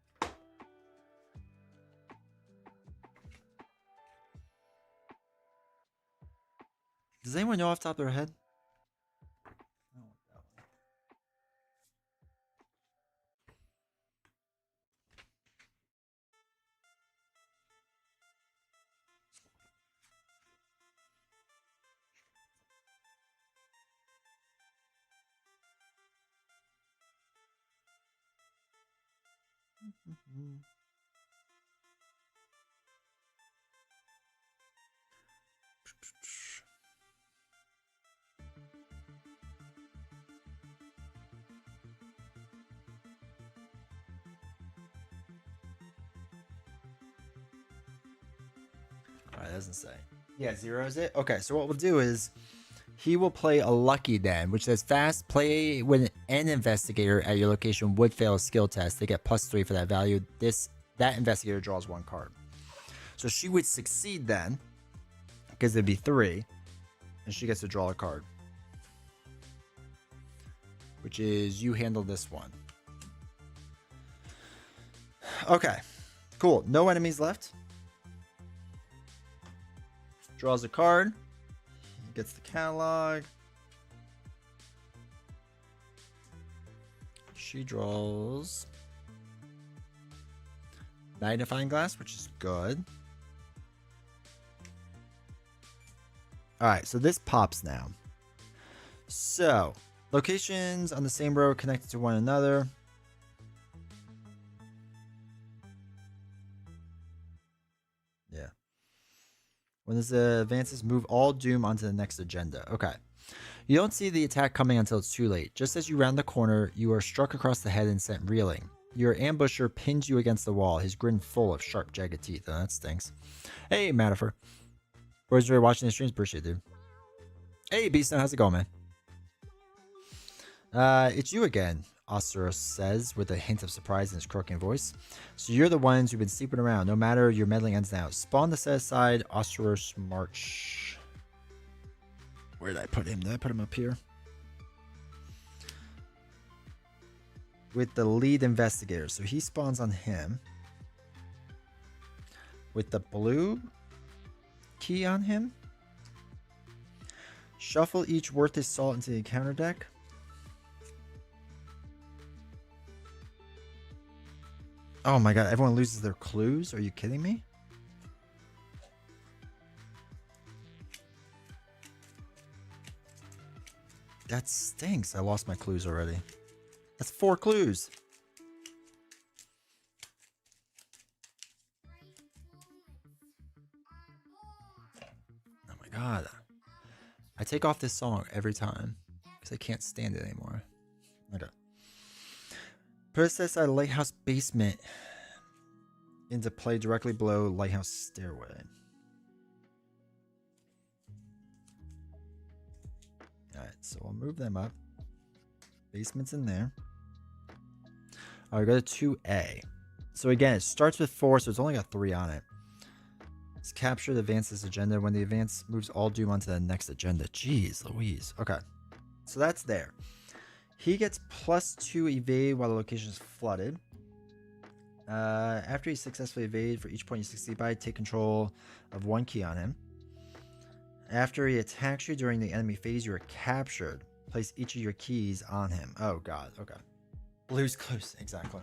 Does anyone know off the top of their head? Alright, doesn't say. Yeah, zeros it. Okay, so what we'll do is he will play a lucky den, which says fast play when an investigator at your location would fail a skill test. They get +3 for that value. That investigator draws 1 card. So she would succeed then, because it'd be 3, and she gets to draw a card. Which is you handle this one. Okay, cool. No enemies left. Draws a card. Gets the catalog. She draws magnifying glass, which is good. Alright, so this pops now. So, locations on the same row connected to one another. Yeah. When this advances, move all doom onto the next agenda. Okay. You don't see the attack coming until it's too late. Just as you round the corner, you are struck across the head and sent reeling. Your ambusher pins you against the wall, his grin full of sharp, jagged teeth. Oh, that stinks. Hey, Madifer. Boys, you're watching the streams. Appreciate it, dude. Hey, Beastone. How's it going, man? It's you again, Osteros says with a hint of surprise in his croaking voice. So you're the ones who've been sleeping around. No matter, your meddling ends now. Spawn the set aside. Osteros march. Where did I put him? Did I put him up here? With the lead investigator. So he spawns on him. With the blue key on him. Shuffle each worthless salt into the encounter deck. Oh my god, everyone loses their clues? Are you kidding me? That stinks. I lost my clues already. That's 4 clues. Oh my god. I take off this song every time because I can't stand it anymore. Okay. Put us outside a lighthouse basement into play directly below lighthouse stairway. Alright, so we'll move them up. Basement's in there. Alright, go to 2A. So again, it starts with 4, so it's only got 3 on it. Let's capture the advances agenda. When the advance moves all doom onto the next agenda. Jeez Louise. Okay. So that's there. He gets +2 evade while the location is flooded. After he successfully evade, for each point you succeed by, take control of 1 key on him. After he attacks you during the enemy phase, you are captured. Place each of your keys on him. Oh god, okay. Blue's close, exactly.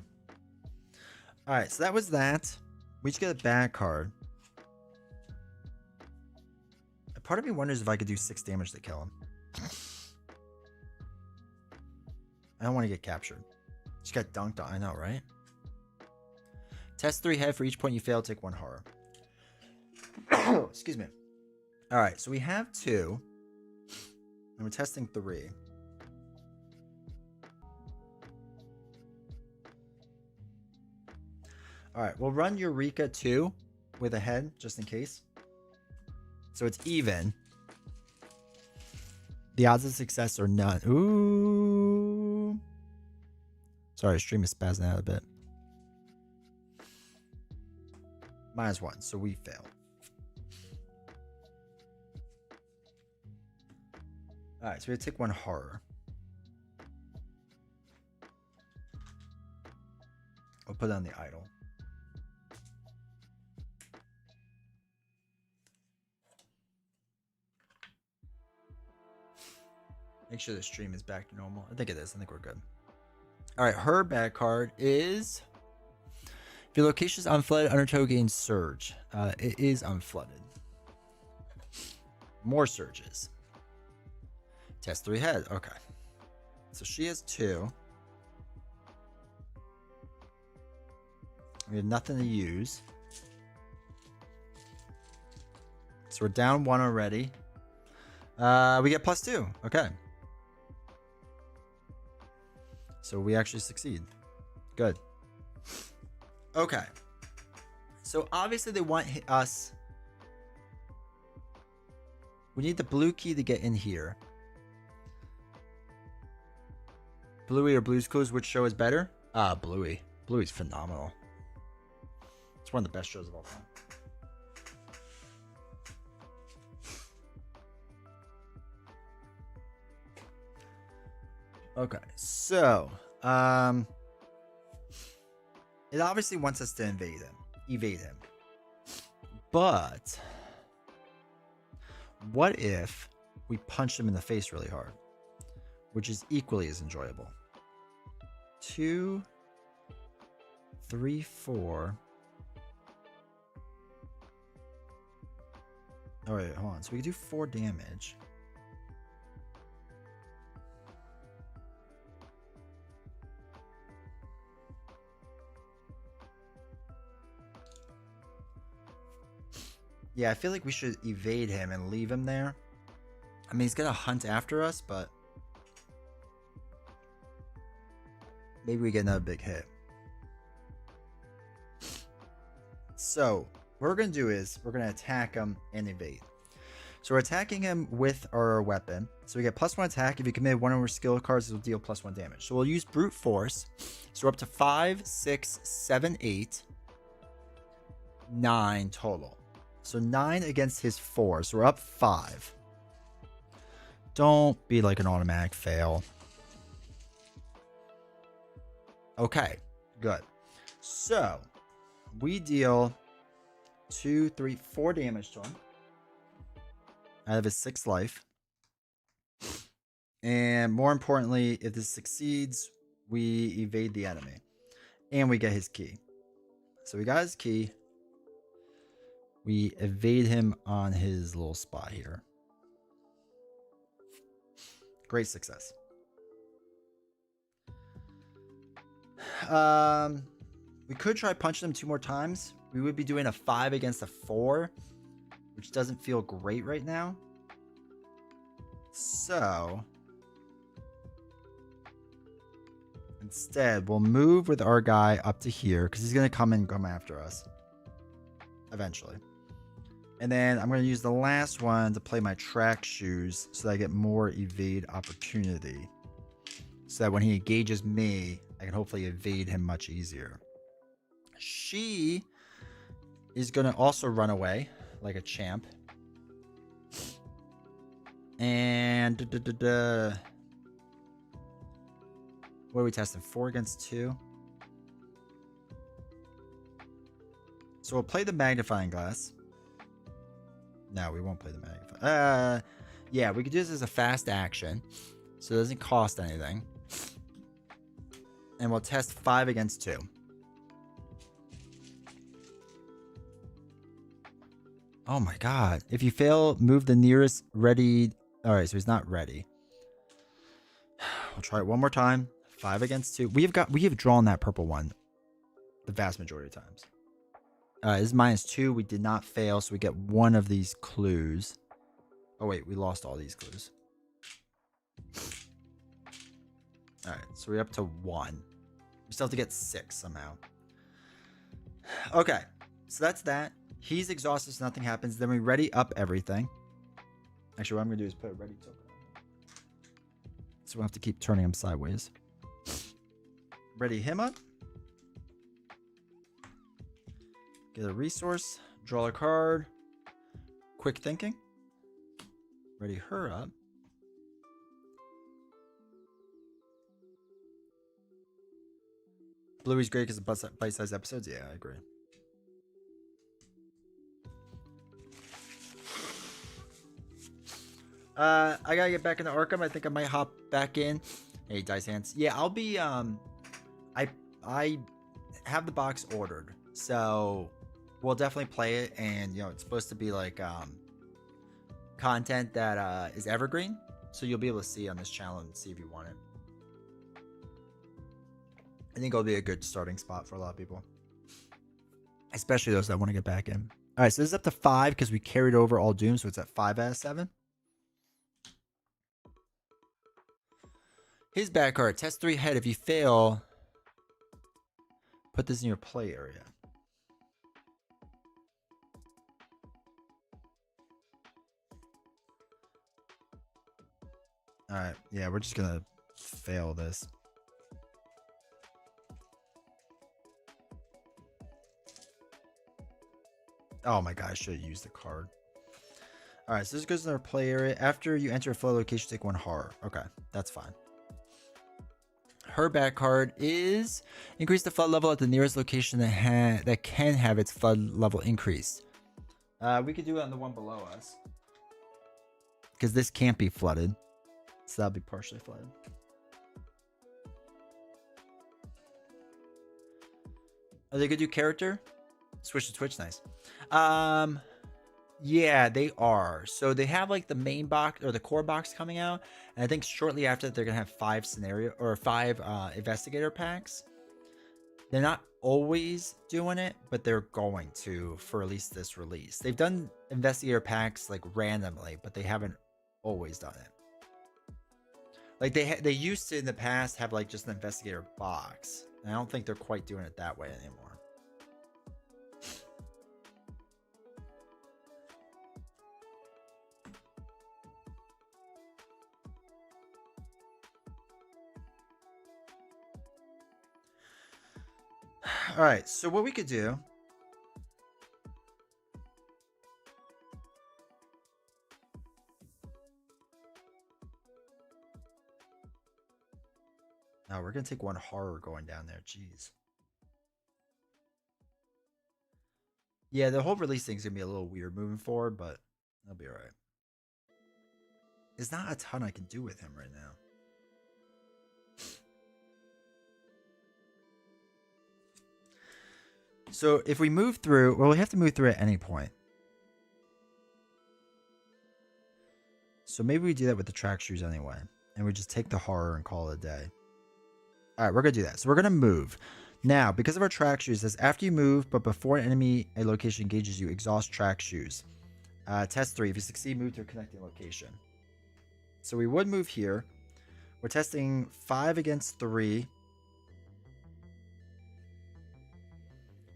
Alright, so that was that. We each get a bad card. Part of me wonders if I could do 6 damage to kill him. I don't want to get captured. Just got dunked on. I know, right? Test 3 head. For each point you fail, take 1 horror. Excuse me. Alright, so we have 2. And we're testing 3. Alright, we'll run Eureka 2 with a head, just in case. So it's even. The odds of success are none. Ooh. Sorry, stream is spazzing out a bit. -1, so we fail. Alright, so we have to take 1 horror. I'll put it on the idle. Make sure the stream is back to normal. I think it is. I think we're good. Alright, her bad card is... If your location is unflooded, Undertow gains Surge. It is unflooded. More surges. Test 3 head. Okay. So she has 2. We have nothing to use. So we're down 1 already. We get +2. Okay. So we actually succeed. Good. Okay. So obviously they want us. We need the blue key to get in here. Bluey or Blue's Clues, which show is better? Bluey. Bluey's phenomenal. It's one of the best shows of all time. Okay, so it obviously wants us to evade him. But what if we punch him in the face really hard, which is equally as enjoyable? 2, 3, 4. All right, hold on. So we can do 4 damage. Yeah, I feel like we should evade him and leave him there. I mean, he's gonna hunt after us, but maybe we get another big hit. So what we're gonna do is we're gonna attack him and evade. So we're attacking him with our weapon. So we get +1 attack. If you commit one of our skill cards, it will deal +1 damage. So we'll use brute force. So we're up to 5, 6, 7, 8, 9 total. So 9 against his 4. So we're up 5. Don't be like an automatic fail. Okay, good. So we deal 2, 3, 4 damage to him out of his 6 life. And more importantly, if this succeeds, we evade the enemy. And we get his key. So we got his key. We evade him on his little spot here. Great success. We could try punching him 2 more times. We would be doing a 5 against a 4, which doesn't feel great right now. So instead, we'll move with our guy up to here because he's going to come and come after us eventually. And then I'm going to use the last one to play my track shoes so that I get more evade opportunity. So that when he engages me, I can hopefully evade him much easier. She is going to also run away like a champ. And what are we testing? 4 against 2. So we'll play the magnifying glass. No, we won't play the magnifying. Yeah, we could do this as a fast action, so it doesn't cost anything. And we'll test 5 against 2. Oh my god. If you fail, move the nearest ready. Alright, so he's not ready. We'll try it one more time. 5 against 2. We have drawn that purple one the vast majority of times. This is -2. We did not fail, so we get one of these clues. Oh wait, we lost all these clues. Alright, so we're up to 1. We still have to get 6 somehow. Okay, so that's that. He's exhausted, so nothing happens. Then we ready up everything. Actually, what I'm going to do is put a ready token on. So we'll have to keep turning him sideways. Ready him up. Get a resource. Draw a card. Quick thinking. Ready her up. Bluey's great because of bite-sized episodes. Yeah, I agree. I gotta get back into Arkham. I think I might hop back in. Hey, Dice Hands. Yeah, I'll be I have the box ordered, so we'll definitely play it. And it's supposed to be like content that is evergreen, so you'll be able to see on this channel and see if you want it. I think it'll be a good starting spot for a lot of people. Especially those that want to get back in. All right, so this is up to 5 because we carried over all Doom, so it's at 5 out of 7. His back card, test 3 head. If you fail, put this in your play area. All right, yeah, we're just gonna fail this. Oh my god, I should have used the card. All right, so this goes in our play area. After you enter a flood location, take 1 horror. Okay, that's fine. Her back card is increase the flood level at the nearest location that can have its flood level increased. We could do it on the one below us. Because this can't be flooded. So that'll be partially flooded. Are they gonna do character? Switch to Twitch, nice. Yeah, they are. So they have like the main box or the core box coming out, and I think shortly after that they're gonna have 5 scenario or 5 investigator packs. They're not always doing it, but they're going to for at least this release. They've done investigator packs like randomly, but they haven't always done it. Like they used to in the past have like just an investigator box, and I don't think they're quite doing it that way anymore. All right, so what we could do. Oh, we're going to take 1 horror going down there. Jeez. Yeah, the whole release thing's going to be a little weird moving forward, but that'll be all right. There's not a ton I can do with him right now. So if we move through, well, we have to move through at any point. So maybe we do that with the track shoes anyway. And we just take the horror and call it a day. All right, we're going to do that. So we're going to move. Now, because of our track shoes, it says after you move, but before an enemy a location engages you, exhaust track shoes. Test 3. If you succeed, move to a connecting location. So we would move here. We're testing 5 against 3.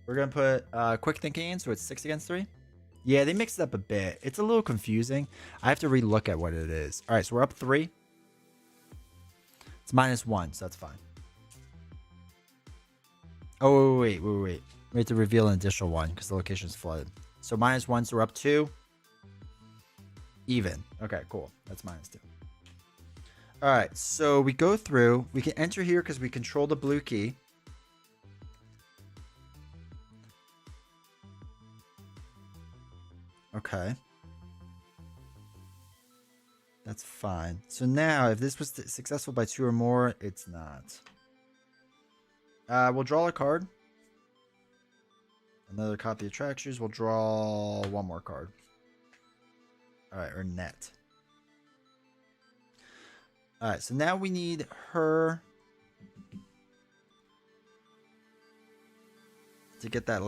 We're going to put quick thinking in, so it's 6 against 3. Yeah, they mixed it up a bit. It's a little confusing. I have to relook at what it is. All right, so we're up 3. It's -1, so that's fine. Oh, wait. We have to reveal an additional 1 because the location is flooded. So -1, so we're up 2. Even. Okay, cool. That's -2. All right, so we go through. We can enter here because we control the blue key. Okay. That's fine. So now, if this was successful by 2 or more, it's not. We'll draw a card. Another copy of track shoes. We'll draw 1 more card. All right, or net. All right, so now we need her to get that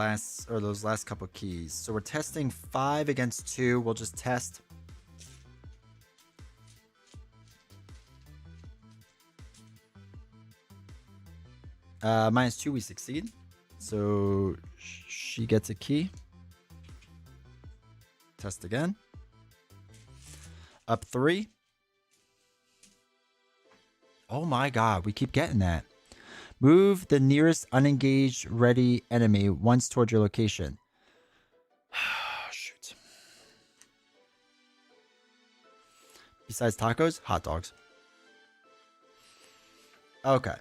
those last couple keys. So we're testing 5 against 2. We'll just test. -2, we succeed. So she gets a key. Test again. Up 3. Oh my god, we keep getting that. Move the nearest unengaged ready enemy once toward your location. Shoot. Besides tacos, hot dogs. Okay.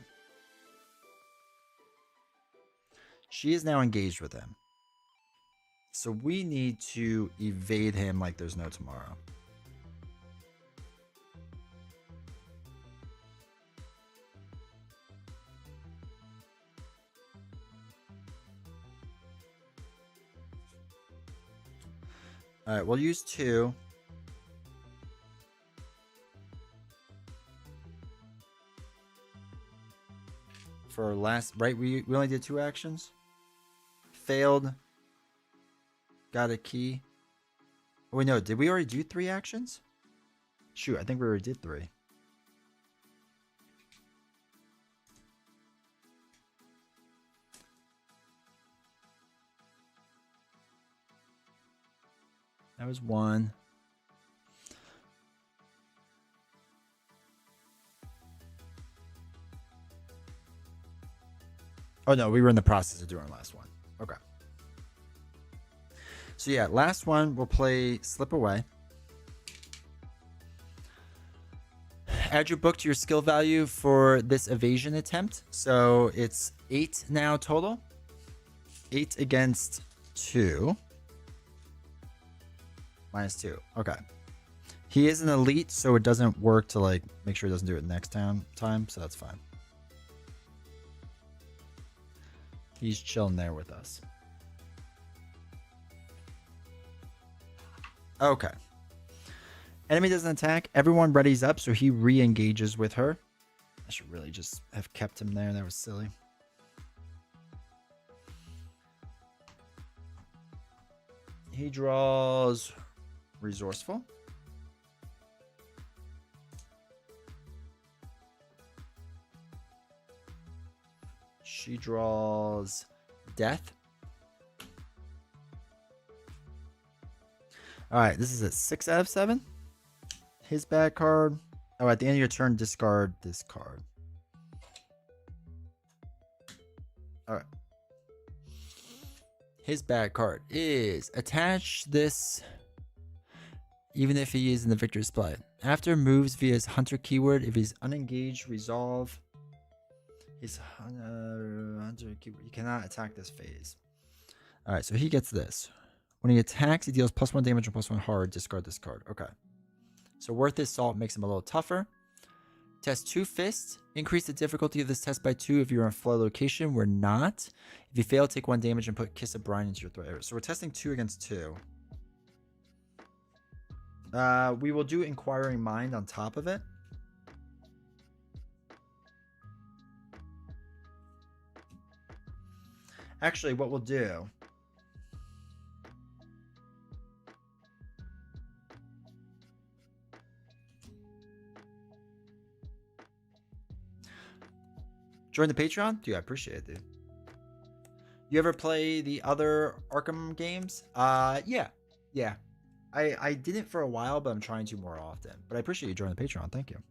She is now engaged with him. So we need to evade him like there's no tomorrow. All right, we'll use 2. For last, right? We only did 2 actions. Failed. got a key. Oh, wait, no. Did we already do 3 actions? Shoot, I think we already did 3. That was 1. Oh, no. We were in the process of doing our last one. Okay. So, yeah. Last one, we'll play Slip Away. Add your book to your skill value for this evasion attempt. So it's 8 now total. 8 against 2. -2. Okay. He is an elite, so it doesn't work to like make sure he doesn't do it next time. So that's fine. He's chilling there with us. Okay. Enemy doesn't attack. Everyone readies up, so he re-engages with her. I should really just have kept him there. That was silly. He draws Resourceful. She draws Death. All right, this is a 6 out of 7. His bad card. Oh, at the end of your turn, discard this card. All right. His bad card is attach this even if he is in the victor's play. After moves via his hunter keyword, if he's unengaged, resolve his hunter keyword. You cannot attack this phase. All right, so he gets this. When he attacks, he deals +1 damage and +1 hard. Discard this card. Okay. So Worth His Salt makes him a little tougher. Test 2 fists. Increase the difficulty of this test by 2 if you're in flow location. We're not. If you fail, take 1 damage and put Kiss of Brine into your throat area. So we're testing 2 against 2. We will do Inquiring Mind on top of it. Actually, what we'll do... Join the Patreon? Dude, I appreciate it, dude. You ever play the other Arkham games? Yeah. I didn't for a while, but I'm trying to more often. But I appreciate you joining the Patreon. Thank you.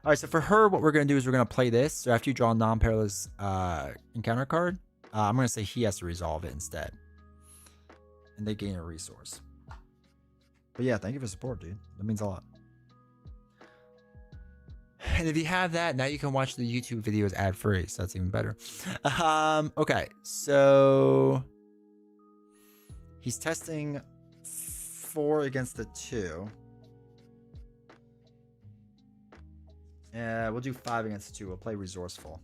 All right, so for her, what we're going to do is we're going to play this. So after you draw a non-perilous encounter card, I'm going to say he has to resolve it instead. And they gain a resource. But yeah, thank you for support, dude. That means a lot. And if you have that, now you can watch the YouTube videos ad-free, so that's even better. Okay, so he's testing 4 against the 2. We'll do 5 against the 2. We'll play Resourceful.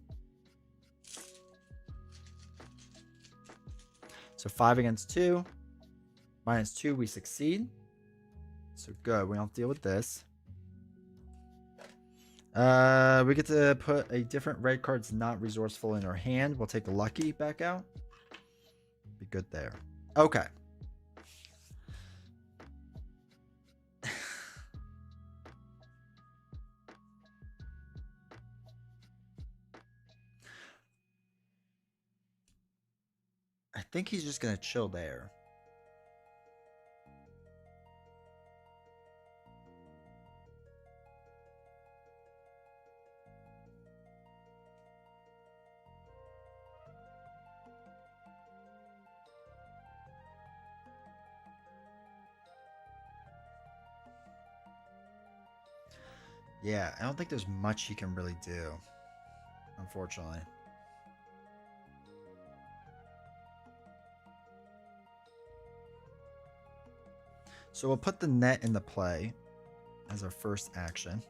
So 5 against 2. -2, we succeed. So good, we don't have to deal with this. We get to put a different red card's not resourceful in our hand. We'll take the lucky back out. Be good there. Okay. I think he's just gonna chill there. Yeah, I don't think there's much he can really do, unfortunately. So we'll put the net into play as our first action.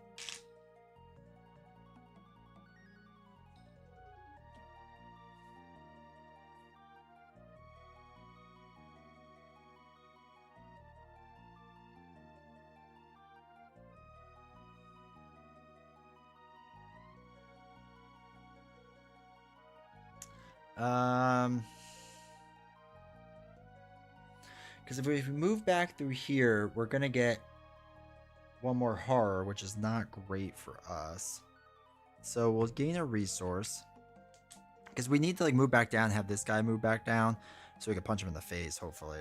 Because if we move back through here, we're going to get one more horror, which is not great for us. So we'll gain a resource. Because we need to like move back down and have this guy move back down so we can punch him in the face, hopefully.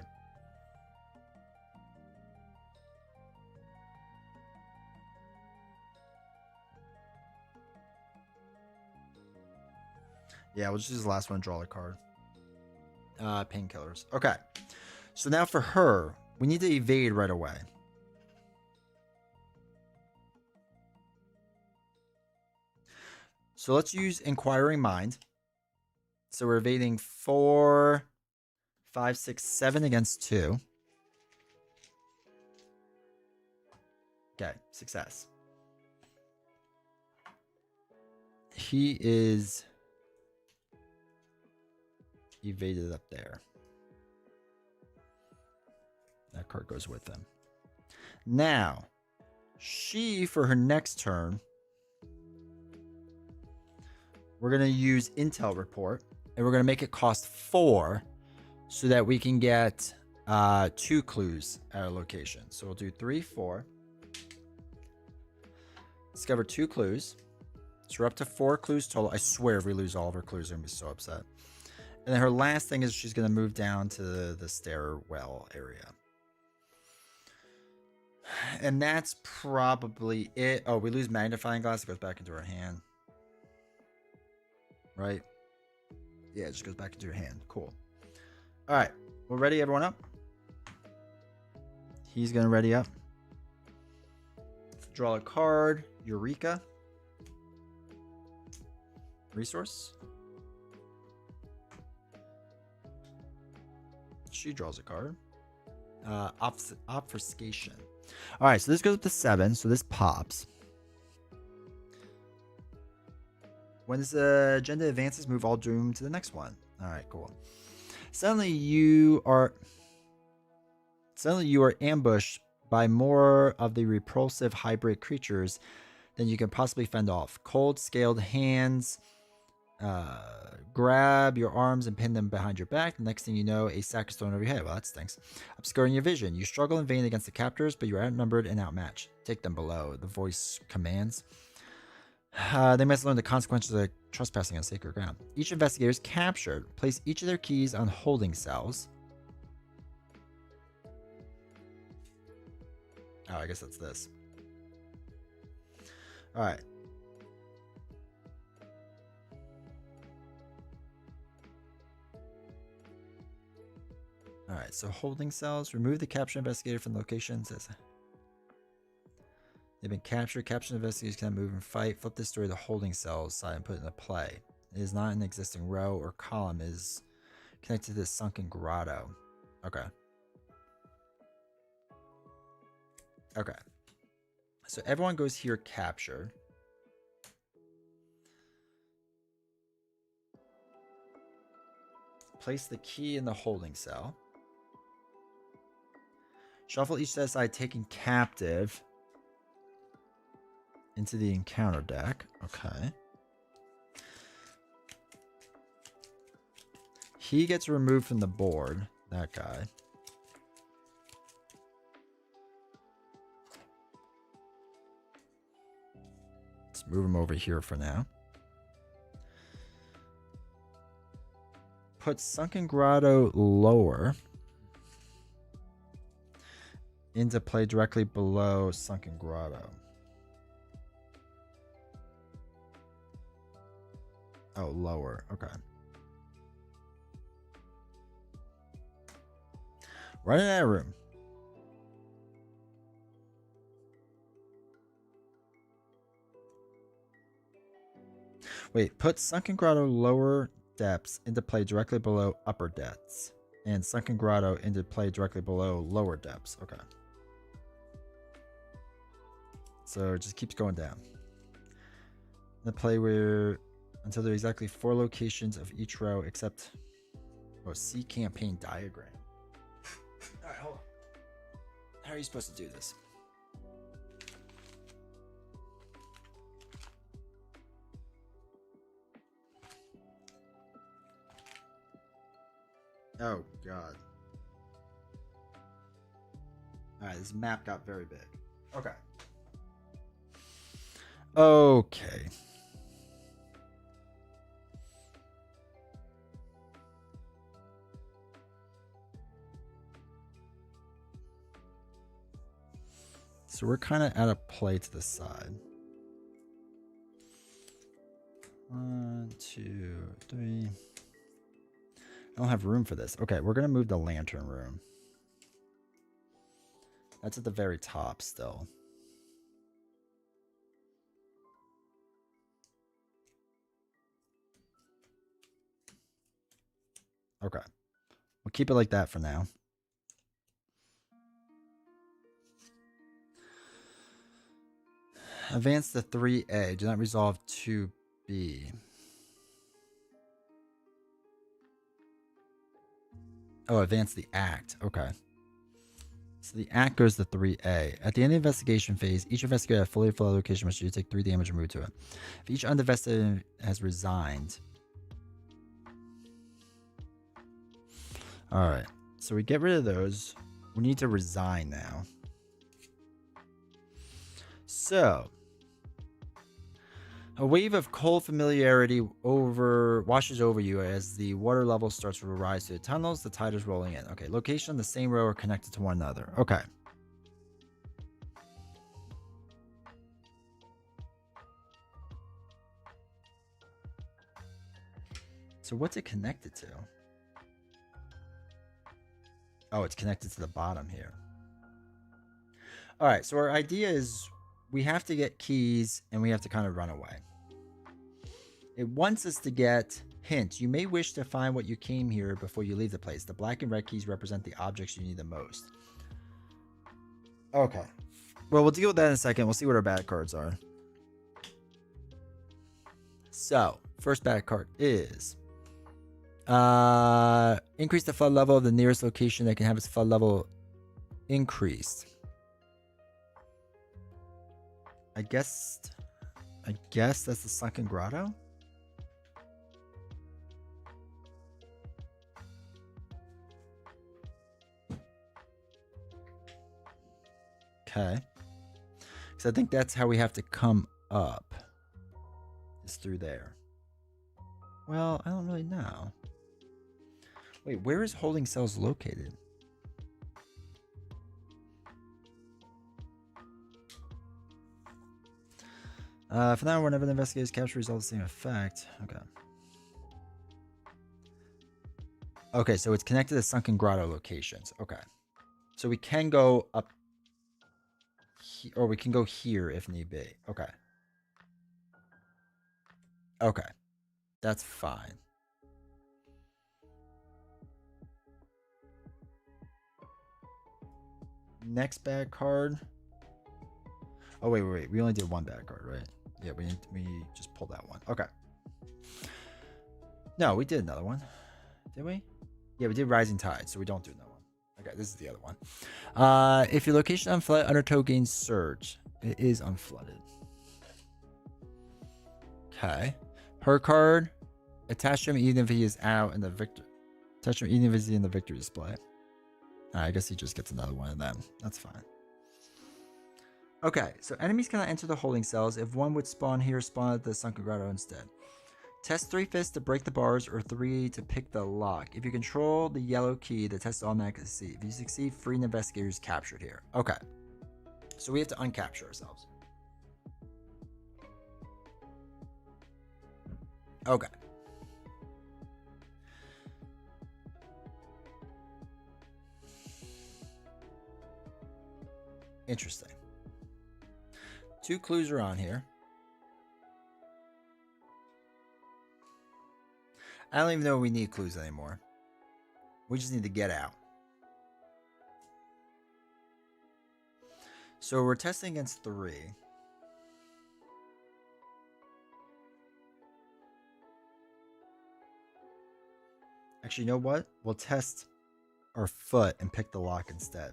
Yeah, we'll just use the last one, draw a card. Painkillers. Okay. So now for her, we need to evade right away. So let's use Inquiring Mind. So we're evading 4, 5, 6, 7 against 2. Okay, success. He is evaded up there. That card goes with him. Now, she, for her next turn, we're going to use Intel Report, and we're going to make it cost 4 so that we can get 2 clues at a location. So we'll do 3, 4. Discover 2 clues. So we're up to 4 clues total. I swear if we lose all of our clues, I'm going to be so upset. And then her last thing is she's going to move down to the stairwell area. And that's probably it. Oh, we lose Magnifying Glass. It goes back into her hand. Right? Yeah, it just goes back into your hand. Cool. All right. We're ready, everyone up? He's going to ready up. Draw a card. Eureka. Resource. She draws a card. Obfuscation. All right, so this goes up to 7. So this pops. When this agenda advances, move all doom to the next one. All right, cool. Suddenly you are ambushed by more of the repulsive hybrid creatures than you can possibly fend off. Cold, scaled hands grab your arms and pin them behind your back. The next thing you know, a sack is thrown over your head. Well, that stinks. Obscuring your vision. You struggle in vain against the captors, but you're outnumbered and outmatched. Take them below. The voice commands. They must learn the consequences of trespassing on sacred ground. Each investigator is captured. Place each of their keys on holding cells. Oh, I guess that's this. All right. All right, so holding cells. Remove the captured investigator from the location. Says they've been captured. Captured investigators cannot move and fight. Flip this story to the holding cells side and put it into play. It is not an existing row or column. It is connected to the sunken grotto. Okay. Okay. So everyone goes here captured. Place the key in the holding cell. Shuffle each set aside, taking captive into the encounter deck. Okay. He gets removed from the board. That guy. Let's move him over here for now. Put Sunken Grotto lower. Into play directly below Sunken Grotto. Oh, lower. Okay. Right in that room. Wait, put Sunken Grotto lower depths into play directly below upper depths. And Sunken Grotto into play directly below lower depths. Okay. So it just keeps going down. The play where until there are exactly 4 locations of each row except see campaign diagram. Alright, hold on. How are you supposed to do this? Oh god. All right, this map got very big. Okay. Okay. So we're kind of at a play to the side. 1, 2, 3. I don't have room for this. Okay, we're going to move the lantern room. That's at the very top still. Okay. We'll keep it like that for now. Advance to 3A. Do not resolve 2B. Oh, advance the act. Okay. So the act goes to 3A. At the end of the investigation phase, each investigator at fully flooded location must take 3 damage and move to it. If each undivested has resigned. Alright. So we get rid of those. We need to resign now. So. A wave of cold familiarity washes over you as the water level starts to rise through the tunnels. The tide is rolling in. Okay, location on the same row are connected to one another. Okay. So what's it connected to? Oh, it's connected to the bottom here. All right, so our idea is we have to get keys and we have to kind of run away. It wants us to get hints. You may wish to find what you came here before you leave the place. The black and red keys represent the objects you need the most. Okay. Well, we'll deal with that in a second. We'll see what our bad cards are. So, first bad card is increase the flood level of the nearest location that can have its flood level increased. I guess that's the Sunken Grotto. Okay. Because I think that's how we have to come up. Is through there. Well, I don't really know. Wait, where is holding cells located? For now, whenever the investigators capture results, the same effect. Okay. Okay, so it's connected to Sunken Grotto locations. Okay. So we can go up, or we can go here if need be. Okay. Okay. That's fine. Next bad card. Oh, wait. We only did one bad card, right? Yeah, we just pulled that one. Okay. No, we did another one. Did we? Yeah, we did Rising Tide, so we don't do another one. Okay, this is the other one. If your location unflooded, Undertow gains Surge. It is unflooded. Okay. Per card, attach him even if he is out in the victor. Attach him even if he's in the victory display. I guess he just gets another one of them. That's fine. Okay, so enemies cannot enter the holding cells. If one would spawn here, spawn at the Sunken Grotto instead. Test 3 fists to break the bars or 3 to pick the lock. If you control the yellow key, the test automatically succeeds. If you succeed, free investigators captured here. Okay. So we have to uncapture ourselves. Okay. Interesting. 2 clues are on here. I don't even know we need clues anymore. We just need to get out. So we're testing against 3. Actually, you know what? We'll test our foot and pick the lock instead.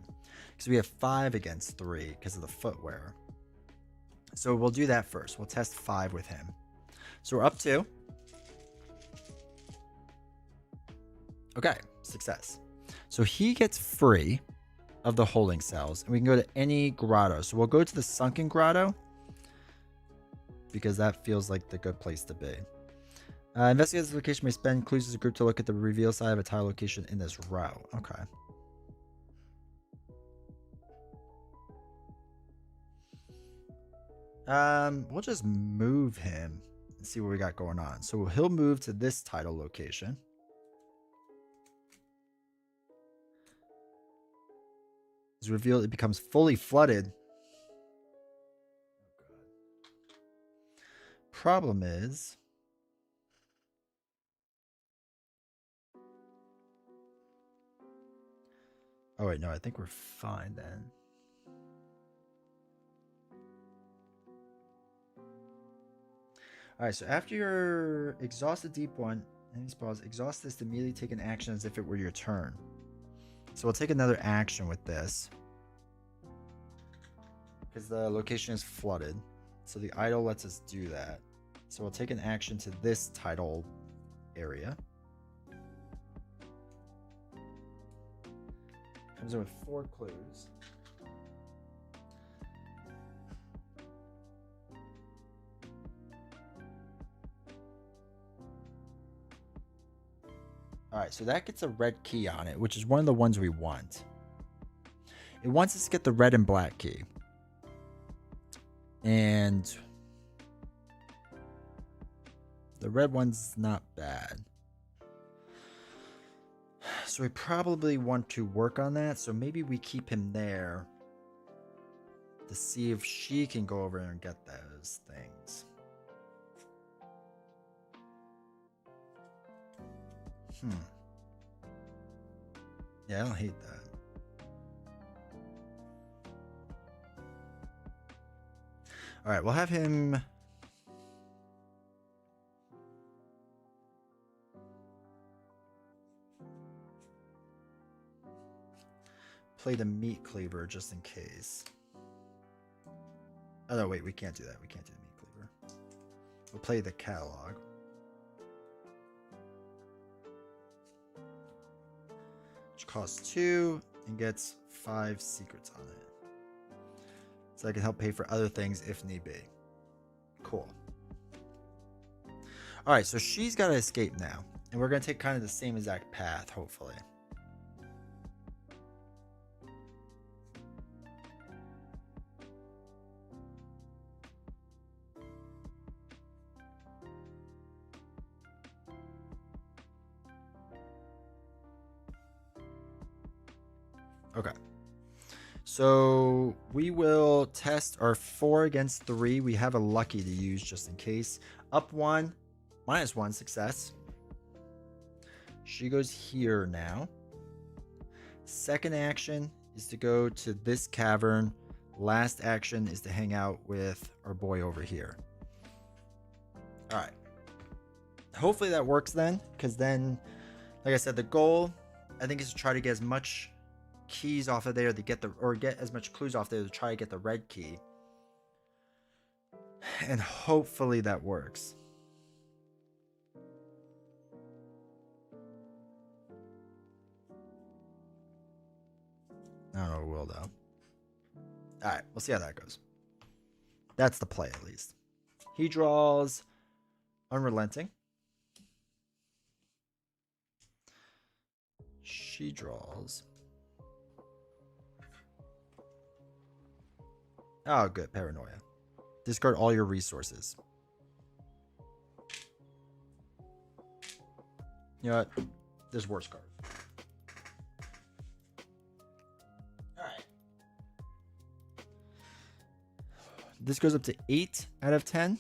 Because we have 5 against 3 because of the footwear. So we'll do that first. We'll test 5 with him. So we're up 2. Okay, success. So he gets free. of the holding cells, and we can go to any grotto. So we'll go to the sunken grotto because that feels like the good place to be. Investigate this location may spend clues as a group to look at the reveal side of a tile location in this row. Okay. We'll just move him and see what we got going on. So he'll move to this title location. It's revealed it becomes fully flooded. Problem is, oh wait, no, I think we're fine then. All right, so after you're exhausted deep one, and pause, exhaust this to immediately take an action as if it were your turn. So we'll take another action with this because the location is flooded. So the idol lets us do that. So we'll take an action to this title area. Comes in with 4 clues. All right, so that gets a red key on it, which is one of the ones we want. It wants us to get the red and black key. And the red one's not bad. So we probably want to work on that. So maybe we keep him there to see if she can go over and get those things. Yeah, I don't hate that. All right, we'll have him play the meat cleaver just in case. Oh no, wait, we can't do that. We can't do the meat cleaver. We'll play the catalog. Which costs 2 and gets 5 secrets on it. So I can help pay for other things if need be. Cool. Alright, so she's got to escape now. And we're going to take kind of the same exact path, hopefully. Okay. So we will test our 4 against 3. We have a lucky to use just in case. Up 1, -1 success. She goes here now. Second action is to go to this cavern. Last action is to hang out with our boy over here. All right. Hopefully that works then, because then, like I said, the goal I think is to try to get as much keys off of there to get get as much clues off there to try to get the red key, and hopefully that works. I don't know, it will though. All right, we'll see how that goes. That's the play, at least. He draws Unrelenting. She draws. Oh, good. Paranoia. Discard all your resources. You know what? There's worse cards. Alright. This goes up to 8 out of 10.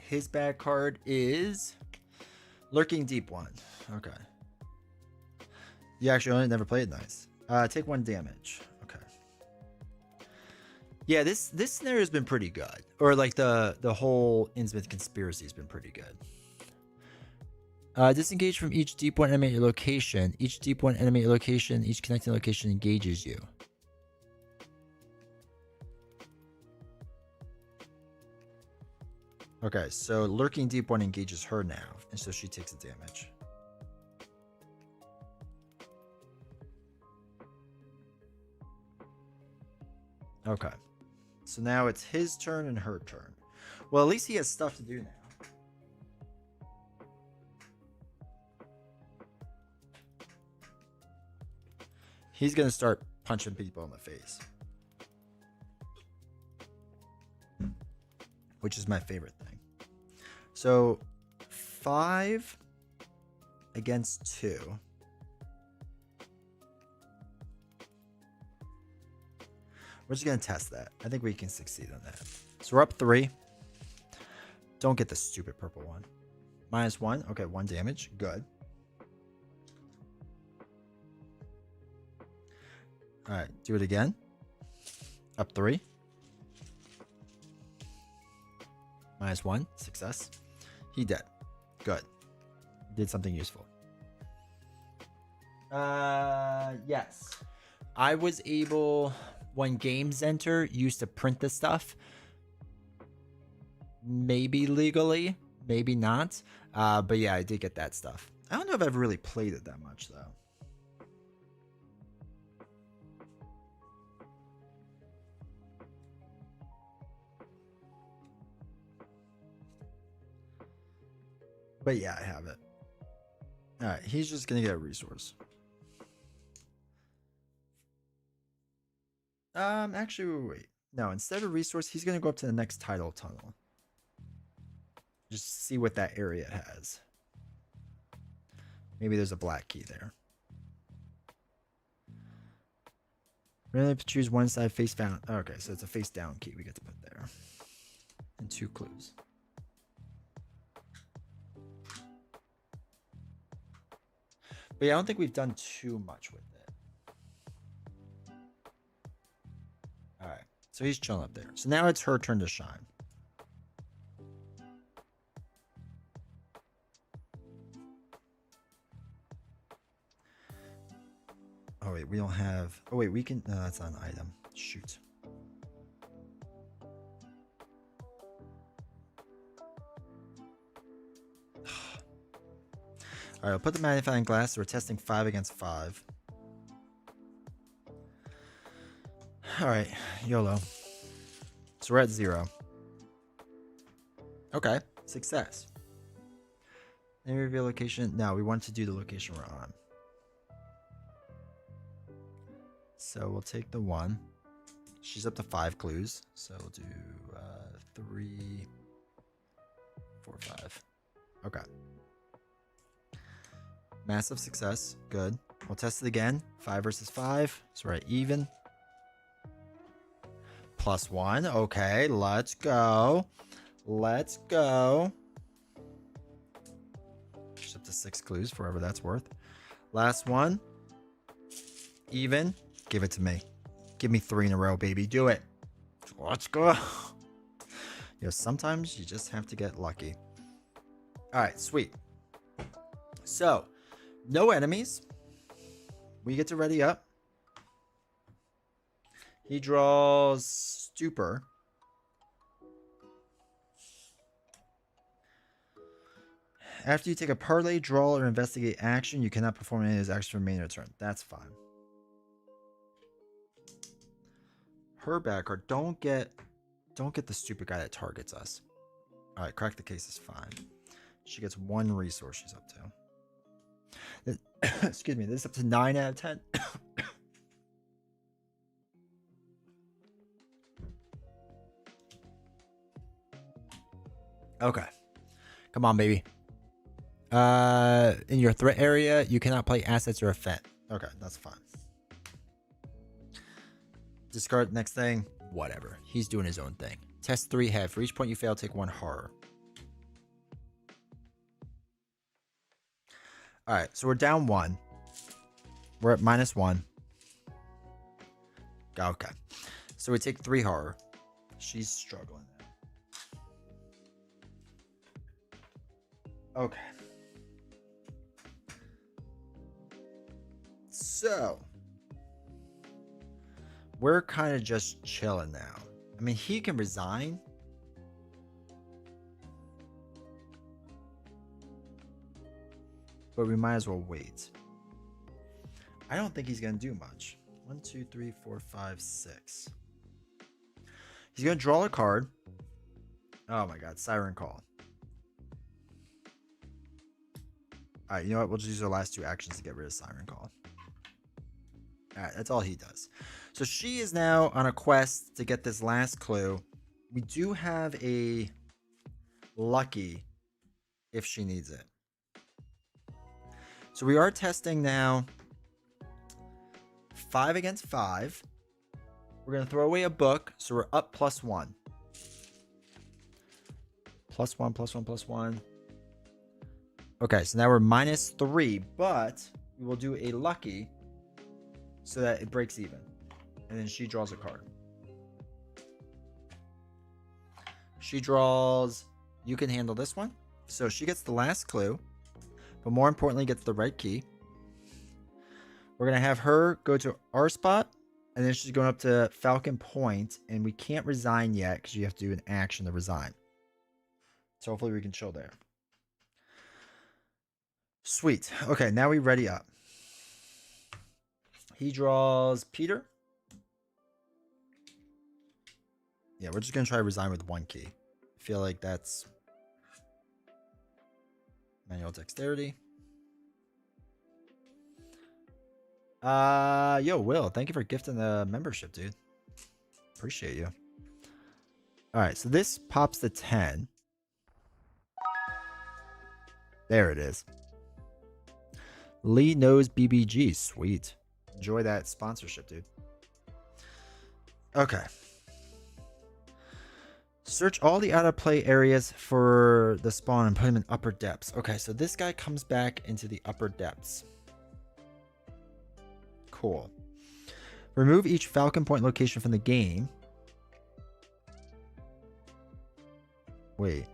His bad card is Lurking Deep One. Okay. You actually only never played. Nice. Take 1 damage. Okay. Yeah, this scenario has been pretty good. Or like the whole Innsmouth conspiracy has been pretty good. Disengage from each deep one enemy at your location. Each deep one enemy at your location, each connecting location engages you. Okay, so Lurking Deep One engages her now, and so she takes the damage. Okay. So now it's his turn and her turn. Well, at least he has stuff to do now. He's going to start punching people in the face. Which is my favorite thing. So 5 against 2. We're just going to test that. I think we can succeed on that. So we're up 3. Don't get the stupid purple one. -1. Okay, 1 damage. Good. All right, do it again. Up 3. -1. Success. He dead. Good. Did something useful. Yes. I was able, when games enter, used to print the stuff. Maybe legally, maybe not. But yeah, I did get that stuff. I don't know if I've really played it that much, though. But yeah, I have it. All right, he's just going to get a resource. Actually, wait. No, instead of resource, he's going to go up to the next tidal tunnel. Just see what that area has. Maybe there's a black key there. Really choose one side face down. Okay, so it's a face down key we get to put there. And 2 clues. But yeah, I don't think we've done too much with it. All right, so he's chilling up there. So now it's her turn to shine. Oh wait, we don't have. Oh wait, we can. No, that's not an item. Shoot. All right, I'll put the magnifying glass. So we're testing 5 against 5. All right, YOLO. So we're at 0. Okay, success. Any reveal location? No, we want to do the location we're on. So we'll take the 1. She's up to 5 clues. So we'll do 3, 4, 5. Okay. Massive success. Good. We'll test it again. 5 versus 5. So we're at even. +1. Okay, let's go. Let's go. She's up to 6 clues, for whatever that's worth. Last one. Even. Give it to me. Give me 3 in a row, baby. Do it. Let's go. You know, sometimes you just have to get lucky. All right, sweet. So, no enemies. We get to ready up. He draws Stupor. After you take a parlay, draw, or investigate action, you cannot perform any of his actions for the remainder turn. That's fine. Her back card. Don't get the stupid guy that targets us. All right, crack the case is fine. She gets 1 resource she's up to. Excuse me, this is up to 9 out of 10. Okay. Come on, baby. In your threat area, you cannot play assets or effect. Okay, that's fine. Discard next thing. Whatever. He's doing his own thing. Test 3 head. For each point you fail, take 1 horror. Alright, so we're down 1. We're at -1. Okay. So we take 3 horror. She's struggling now. Okay. So we're kind of just chilling now. I mean, he can resign. But we might as well wait. I don't think he's going to do much. 1, 2, 3, 4, 5, 6. He's going to draw a card. Oh my god, Siren Call. Alright, you know what? We'll just use our last 2 actions to get rid of Siren Call. Alright, that's all he does. So she is now on a quest to get this last clue. We do have a lucky if she needs it. So we are testing now 5 against 5. We're going to throw away a book, so we're up +1. +1, +1, +1. Okay, so now we're -3, but we will do a lucky so that it breaks even. And then she draws a card. She draws, you can handle this one. So she gets the last clue, but more importantly, gets the right key. We're going to have her go to our spot, and then she's going up to Falcon Point, and we can't resign yet because you have to do an action to resign. So hopefully we can chill there. Sweet. Okay, now we ready up. He draws Peter. Yeah, we're just going to try to resign with 1 key. I feel like that's manual dexterity. Yo, Will, thank you for gifting the membership, dude. Appreciate you. All right, so this pops the 10. There it is. Lee knows BBG. Sweet. Enjoy that sponsorship, dude. Okay. Search all the out-of-play areas for the spawn and put him in upper depths. Okay, so this guy comes back into the upper depths. Cool. Remove each Falcon Point location from the game. Wait.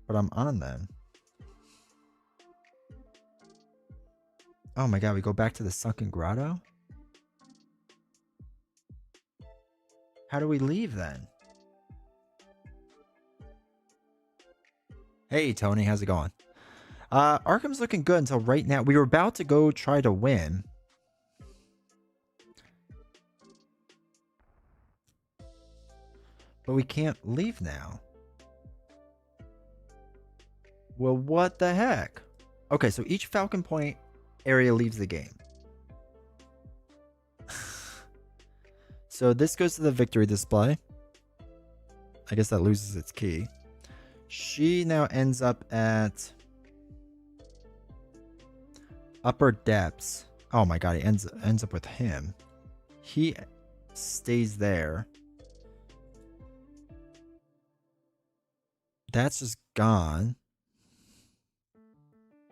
But I'm on them. Oh my god, we go back to the sunken grotto? How do we leave then? Hey Tony, how's it going? Arkham's looking good until right now. We were about to go try to win. But we can't leave now. Well, what the heck? Okay, so each Falcon Point area leaves the game. So this goes to the victory display. I guess that loses its key. She now ends up at upper depths. Oh my god, he ends up with him. He stays there. That's just gone.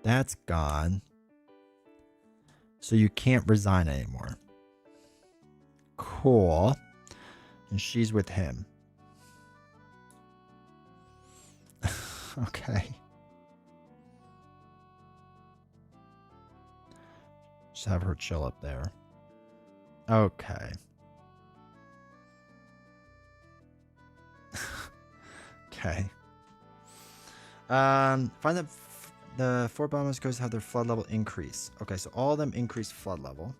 That's gone. So you can't resign anymore. Cool. And she's with him. Okay. Just have her chill up there. Okay. Okay. Find the 4 bottomless coasts have their flood level increase. Okay, so all of them increase flood level.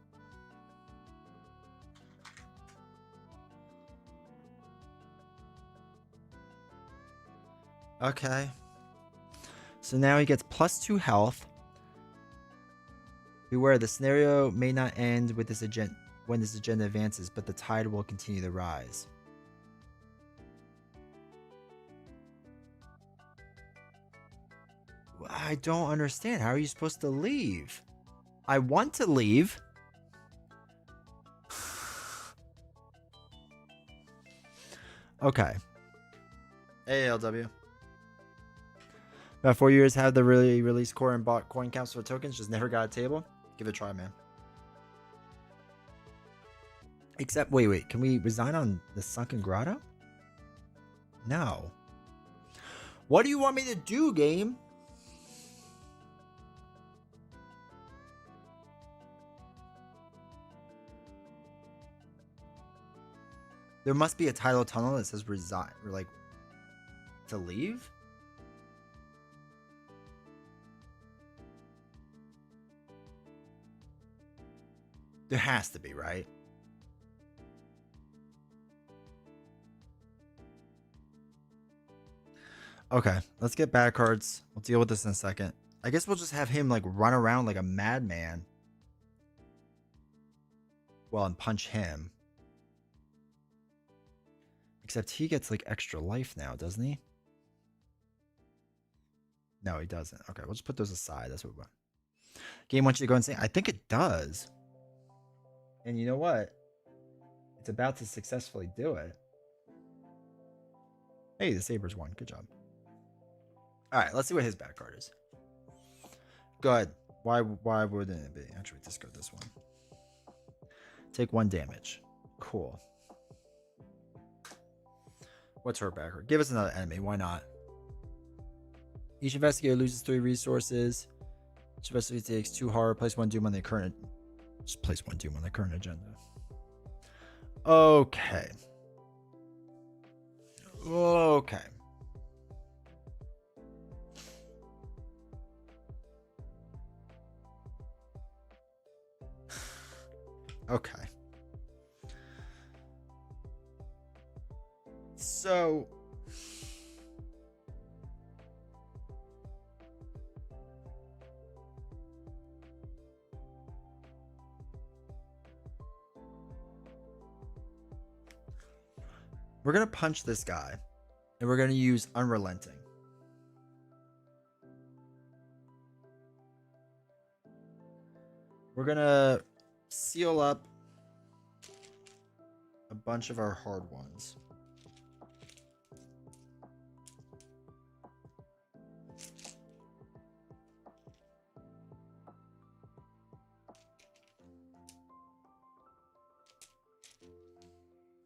Okay. So now he gets +2 health. Beware, the scenario may not end with this agenda when this agenda advances, but the tide will continue to rise. I don't understand. How are you supposed to leave? I want to leave. Okay. Hey, LW. About 4 years, had the really released core and bought coin counts for tokens. Just never got a table. Give it a try, man. Except, wait. Can we resign on the sunken grotto? No. What do you want me to do, game? There must be a tidal tunnel that says resign, or like to leave. There has to be, right? Okay, let's get bad cards. We'll deal with this in a second. I guess we'll just have him like run around like a madman. Well, and punch him. Except he gets like extra life now, doesn't he? No, he doesn't. Okay, we'll just put those aside. That's what we want. Game wants you to go insane. I think it does. And you know what? It's about to successfully do it. Hey, the Sabres won. Good job. All right, let's see what his bad card is. Good. Why wouldn't it be? Actually, discard this one. Take 1 damage. Cool. What's her bad card? Give us another enemy. Why not? Each investigator loses 3 resources. Each investigator takes 2 horror. Place 1 doom on the current. Just place 1 doom on the current agenda. Okay. Okay. Okay. So we're going to punch this guy and we're going to use Unrelenting. We're going to seal up a bunch of our hard ones.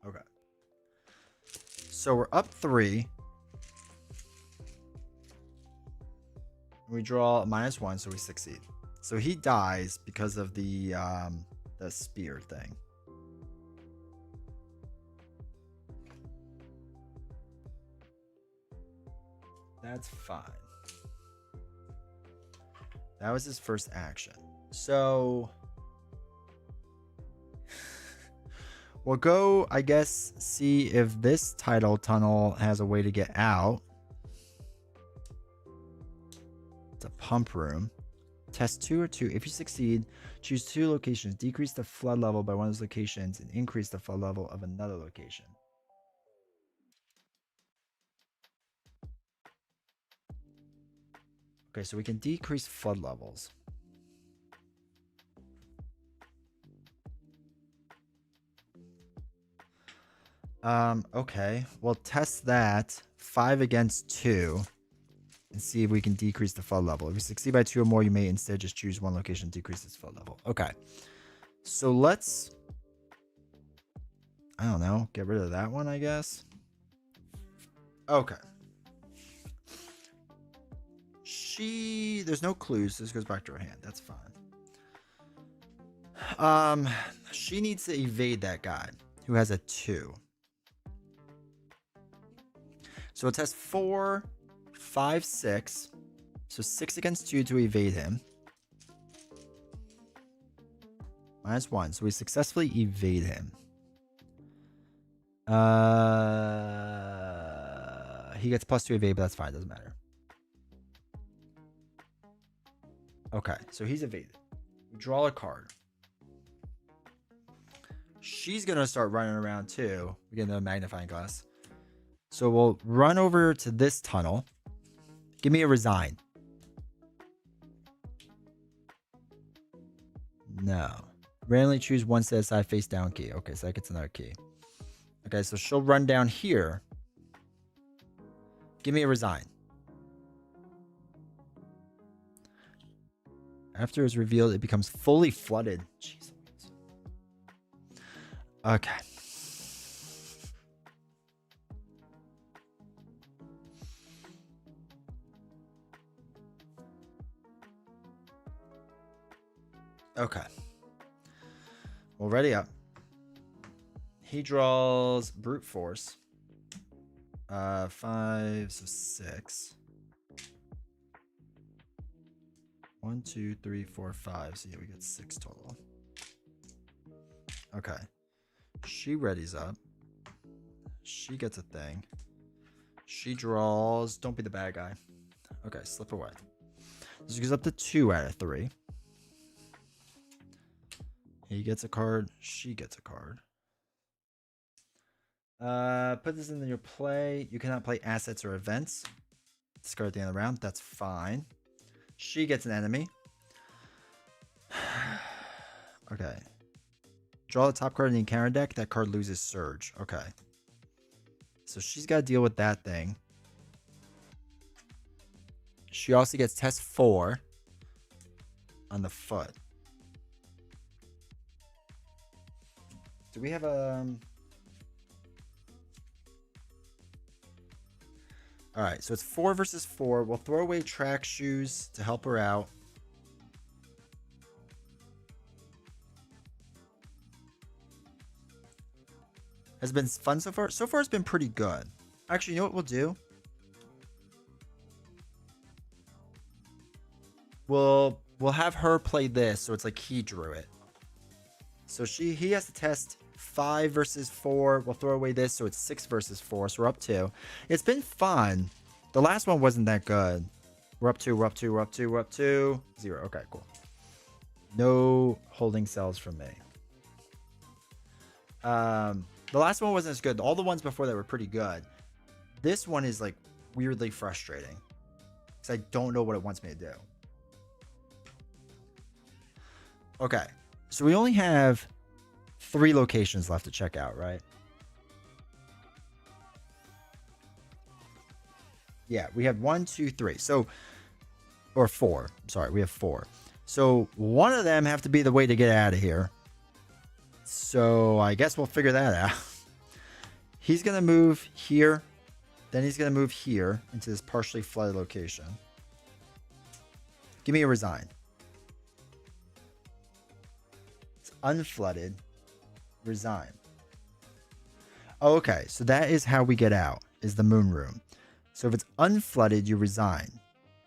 Okay. So we're up 3. We draw a -1, so we succeed. So he dies because of the spear thing. That's fine. That was his first action. So we'll go, I guess, see if this tidal tunnel has a way to get out. It's a pump room. Test 2 or 2. If you succeed, choose 2 locations. Decrease the flood level by one of those locations and increase the flood level of another location. Okay, so we can decrease flood levels. Okay. We'll test that. 5 against 2. And see if we can decrease the flood level. If you succeed by 2 or more, you may instead just choose 1 location to decrease its flood level. Okay. So let's, I don't know, get rid of that one, I guess. Okay. There's no clues. This goes back to her hand. That's fine. She needs to evade that guy who has a 2. So it has 4, 5, 6. So 6 against 2 to evade him. -1. So we successfully evade him. He gets +2 evade, but that's fine. Doesn't matter. Okay, so he's evaded. We draw a card. She's going to start running around too. We get another magnifying glass. So we'll run over to this tunnel. Give me a resign. No. Randomly choose 1 set aside face down key. Okay, so that gets another key. Okay, so she'll run down here. Give me a resign. After it's revealed, it becomes fully flooded. Jeez. Okay. Okay. Well, ready up. He draws brute force. 5, so 6. 1, 2, 3, 4, 5. So yeah, we get 6 total. Okay. She readies up. She gets a thing. She draws. Don't be the bad guy. Okay, slip away. This goes up to 2 out of 3. He gets a card. She gets a card. Put this in your play. You cannot play assets or events. Discard at the end of the round. That's fine. She gets an enemy. Okay. Draw the top card in the encounter deck. That card loses Surge. Okay. So she's got to deal with that thing. She also gets test 4 on the foot. Do we have a... Alright, so it's 4 versus 4. We'll throw away track shoes to help her out. Has been fun so far? So far it's been pretty good. Actually, you know what we'll do? We'll have her play this, so it's like he drew it. So he has to test 5 versus 4. We'll throw away this, so it's 6 versus 4. So we're up 2. It's been fun. The last one wasn't that good. We're up 2, we're up 2, we're up 2, we're up 2. 0. Okay, cool. No holding cells from me. The last one wasn't as good. All the ones before that were pretty good. This one is like weirdly frustrating because I don't know what it wants me to do. Okay, so we only have 3 locations left to check out, right? Yeah, we have 1, 2, 3. So, or 4. Sorry, we have 4. So one of them have to be the way to get out of here. So I guess we'll figure that out. He's going to move here. Then he's going to move here into this partially flooded location. Give me a resign. It's unflooded. Resign. Oh, okay. So that is how we get out, is the moon room. So if it's unflooded, you resign.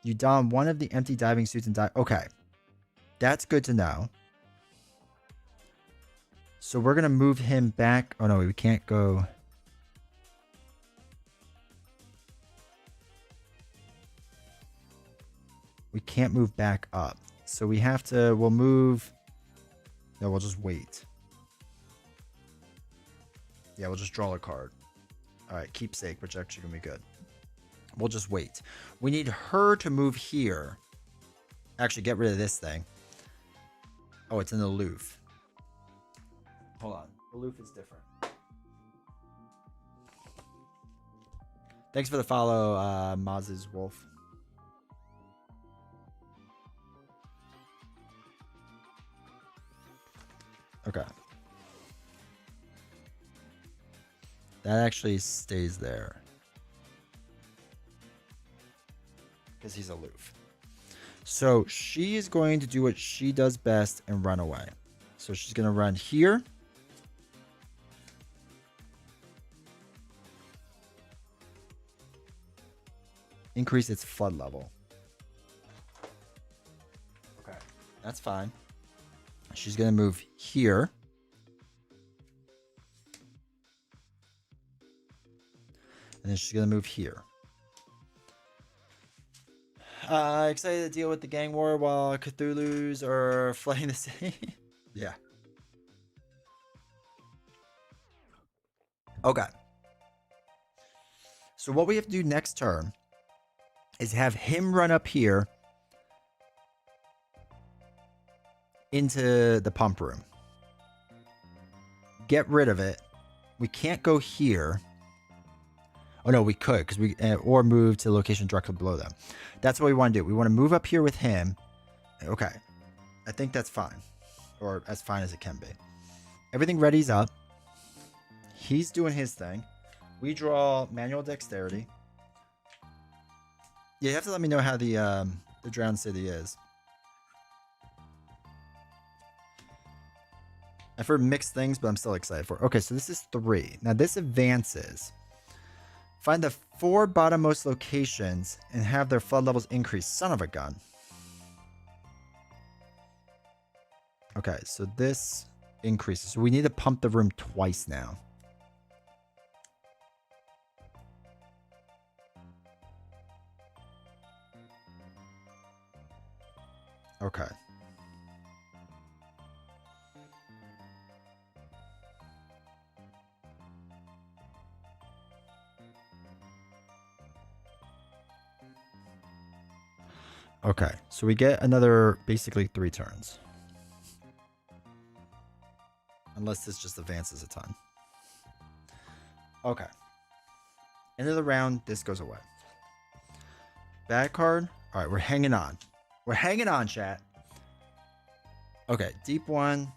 You don one of the empty diving suits and dive. Okay. That's good to know. So we're going to move him back. Oh, no, we can't go. We can't move back up. So we have to, we'll move. No, we'll just wait. Yeah, we'll just draw a card. All right, keepsake, which actually going to be good. We'll just wait. We need her to move here. Actually, get rid of this thing. Oh, it's in the aloof. Hold on. Aloof is different. Thanks for the follow, Maz's Wolf. Okay. That actually stays there. Because he's aloof. So she is going to do what she does best and run away. So she's going to run here. Increase its flood level. Okay, that's fine. She's going to move here. And then she's going to move here. Excited to deal with the gang war while Cthulhu's are flooding the city? Yeah. Okay. So what we have to do next turn is have him run up here into the pump room. Get rid of it. We can't go here. Oh no, we could, because we or move to the location directly below them. That's what we want to do. We want to move up here with him. Okay, I think that's fine, or as fine as it can be. Everything ready's up. He's doing his thing. We draw manual dexterity. Yeah, you have to let me know how the drowned city is. I've heard mixed things, but I'm still excited for it. Okay, so this is 3. Now this advances. Find the 4 bottommost locations and have their flood levels increase. Son of a gun. Okay, so this increases. So we need to pump the room twice now. Okay. Okay, so we get another, basically 3 turns. Unless this just advances a ton. Okay. End of the round, this goes away. Bad card. All right, we're hanging on. We're hanging on, chat. Okay, deep one.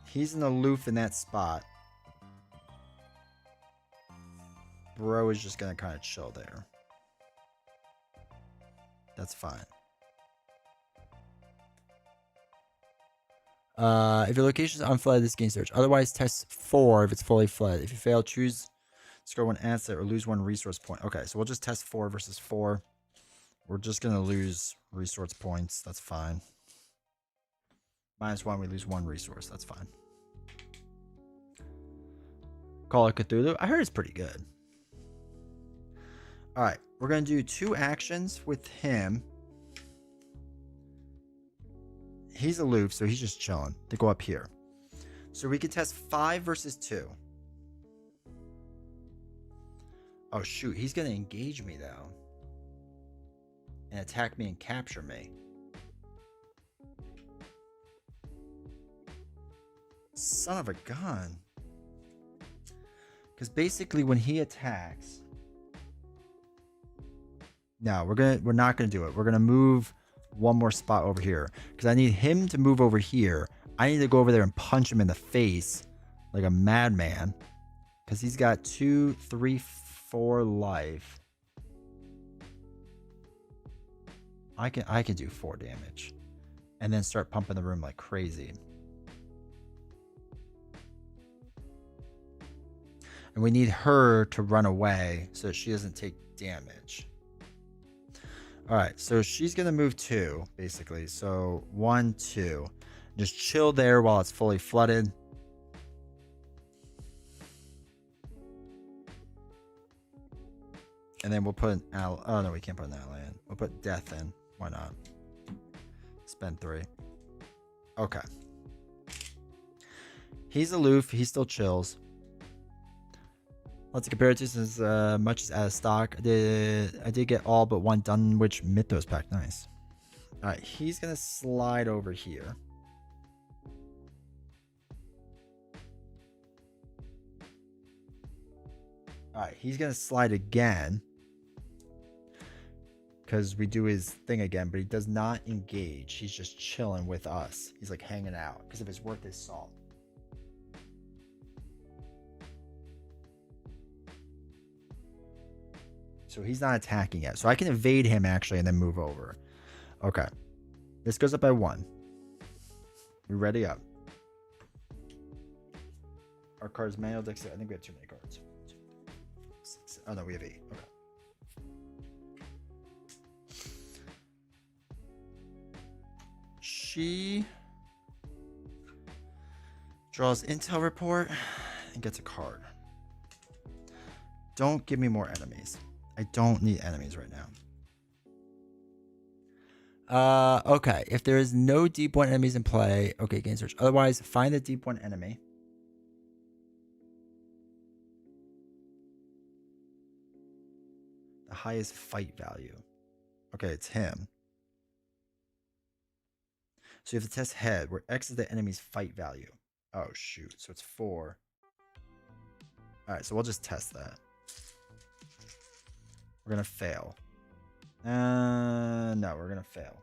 He's an aloof in that spot. Bro is just going to kind of chill there. That's fine. If your location is unflooded, this gains search. Otherwise, test 4 if it's fully flooded. If you fail, choose score 1 asset or lose 1 resource point. Okay, so we'll just test 4 versus 4. We're just going to lose resource points. That's fine. -1, we lose 1 resource. That's fine. Call of Cthulhu. I heard it's pretty good. All right, we're going to do 2 actions with him. He's aloof, so he's just chilling. To go up here. So we can test 5 versus 2. Oh, shoot. He's going to engage me, though. And attack me and capture me. Son of a gun. Because basically when he attacks... No, we're not going to do it. We're going to move... 1 more spot over here because I need him to move over here. I need to go over there and punch him in the face like a madman because he's got 2, 3, 4 life. I can do 4 damage and then start pumping the room like crazy. And we need her to run away so that she doesn't take damage. All right, so she's going to move 2, basically. So 1, 2. Just chill there while it's fully flooded. And then we'll put an ally. Oh, no, we can't put an ally in. We'll put death in. Why not? Spend 3. Okay. He's aloof. He still chills. Let's compare it to as much as out of stock. I did get all but 1 Dunwich Mythos pack. Nice. All right, he's gonna slide over here. All right, he's gonna slide again because we do his thing again, but he does not engage. He's just chilling with us. He's like hanging out because if it's worth his salt. So he's not attacking yet. So I can evade him actually and then move over. Okay. This goes up by 1. We ready up. Our cards manual deck. I think we have too many cards. 2, 6. Oh no, we have 8. Okay. She draws intel report and gets a card. Don't give me more enemies. I don't need enemies right now. Okay. If there is no deep 1 enemies in play, okay, gain search. Otherwise, find the deep 1 enemy. The highest fight value. Okay, it's him. So you have to test head, where X is the enemy's fight value. Oh, shoot. So it's 4. All right, so we'll just test that. We're going to fail. No, we're going to fail.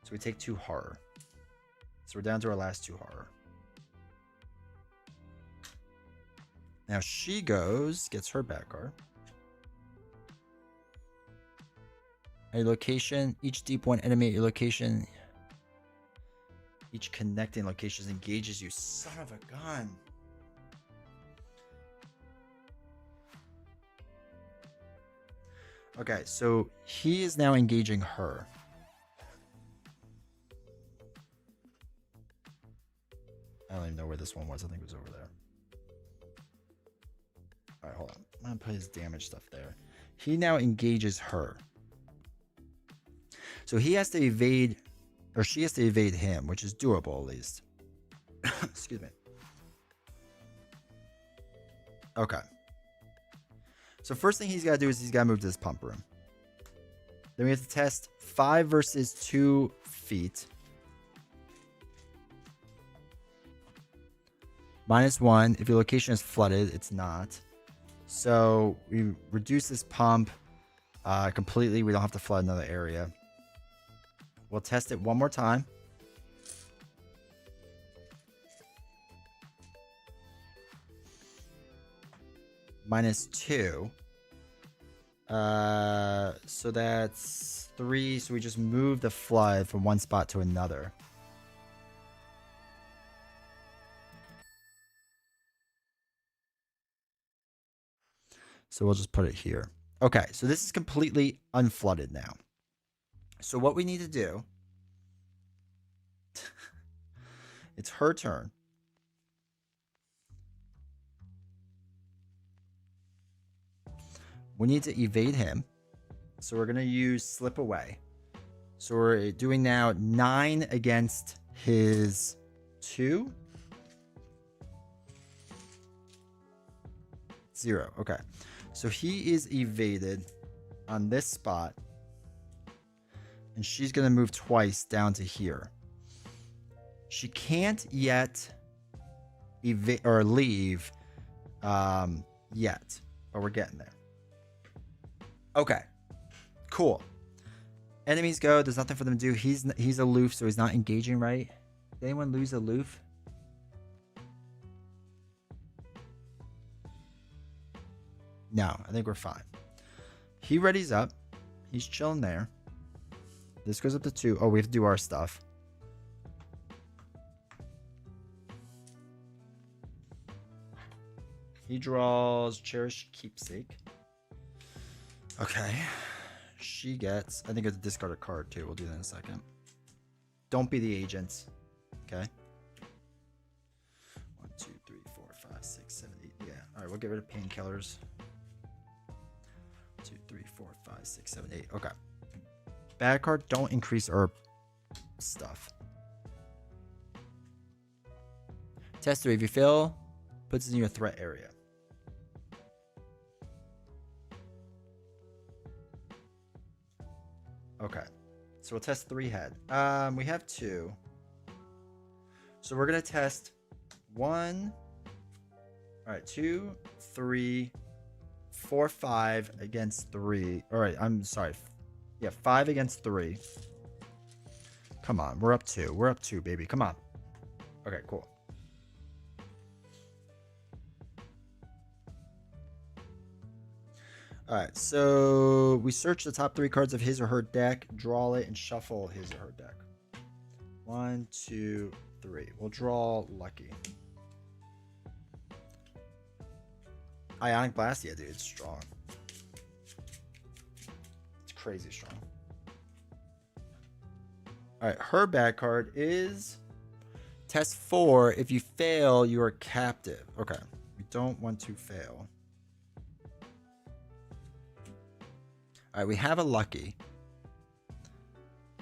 So we take 2 horror. So we're down to our last 2 horror. Now she gets her back card. At your location, each deep 1 enemy at your location, each connecting locations engages you. Son of a gun. Okay, so he is now engaging her. this one was. I think it was over there. All right, hold on. I'm going to put his damage stuff there. He now engages her. So he has to evade, or she has to evade him, which is doable at least. Excuse me. Okay. So first thing he's got to do is he's got to move to this pump room. Then we have to test 5 versus 2 feet. -1. If your location is flooded, it's not. So we reduce this pump completely. We don't have to flood another area. We'll test it one more time. -2. So that's 3. So we just move the flood from one spot to another. So we'll just put it here. Okay, so this is completely unflooded now. So what we need to do, it's her turn. We need to evade him. So we're going to use slip away. So we're doing now 9 against his 2. 0. Okay. So he is evaded on this spot. And she's going to move twice down to here. She can't yet evade or leave yet. But we're getting there. Okay. Cool. Enemies go. There's nothing for them to do. He's aloof, so he's not engaging, right? Did anyone lose aloof? No, I think we're fine. He readies up. He's chilling there. This goes up to 2. Oh, we have to do our stuff. He draws Cherished Keepsake. Okay. She gets... I think it's a discard a card, too. We'll do that in a second. Don't be the agents. Okay. 1, 2, 3, 4, 5, 6, 7, 8. Yeah. All right, we'll get rid of painkillers. 2, 3, 4, 5, 6, 7, 8. Okay. Bad card, don't increase our stuff. Test 3. If you fail, puts it in your threat area. Okay. So we'll test 3 head. We have 2. So we're going to test 1. All right. 2, 3, 4, 5 against 3. All right. I'm sorry. Yeah, 5 against 3. Come on, we're up 2. We're up 2, baby. Come on. Okay, cool. All right, so we search the top 3 cards of his or her deck, draw it, and shuffle his or her deck. 1, 2, 3. We'll draw Lucky. Ionic Blast? Yeah, dude, it's strong. Crazy strong. All right, her bad card is test 4. If you fail, you are captive. Okay, we don't want to fail. All right, we have a Lucky.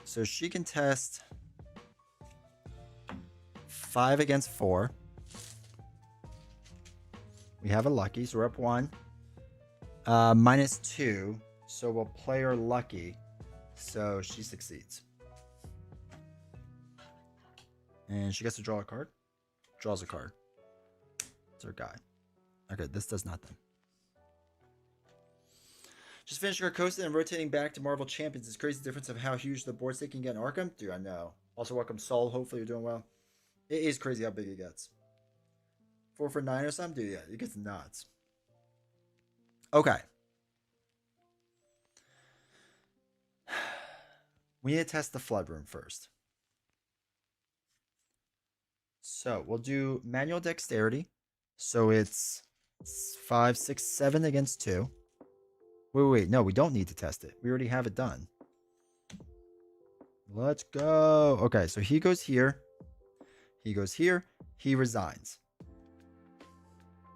So she can test 5 against 4. We have a Lucky, so we're up 1. -2. So we'll play her Lucky. So she succeeds. And she gets to draw a card. Draws a card. It's her guy. Okay, this does nothing. Just finishing our coaster and rotating back to Marvel Champions. It's crazy difference of how huge the board state can get in Arkham. Dude, I know. Also, welcome Soul. Hopefully you're doing well. It is crazy how big it gets. 4 for 9 or something? Dude, yeah, it gets nuts. Okay. We need to test the flood room first. So we'll do manual dexterity. So it's 5, 6, 7 against 2. Wait. No, we don't need to test it. We already have it done. Let's go. Okay, so he goes here. He goes here. He resigns.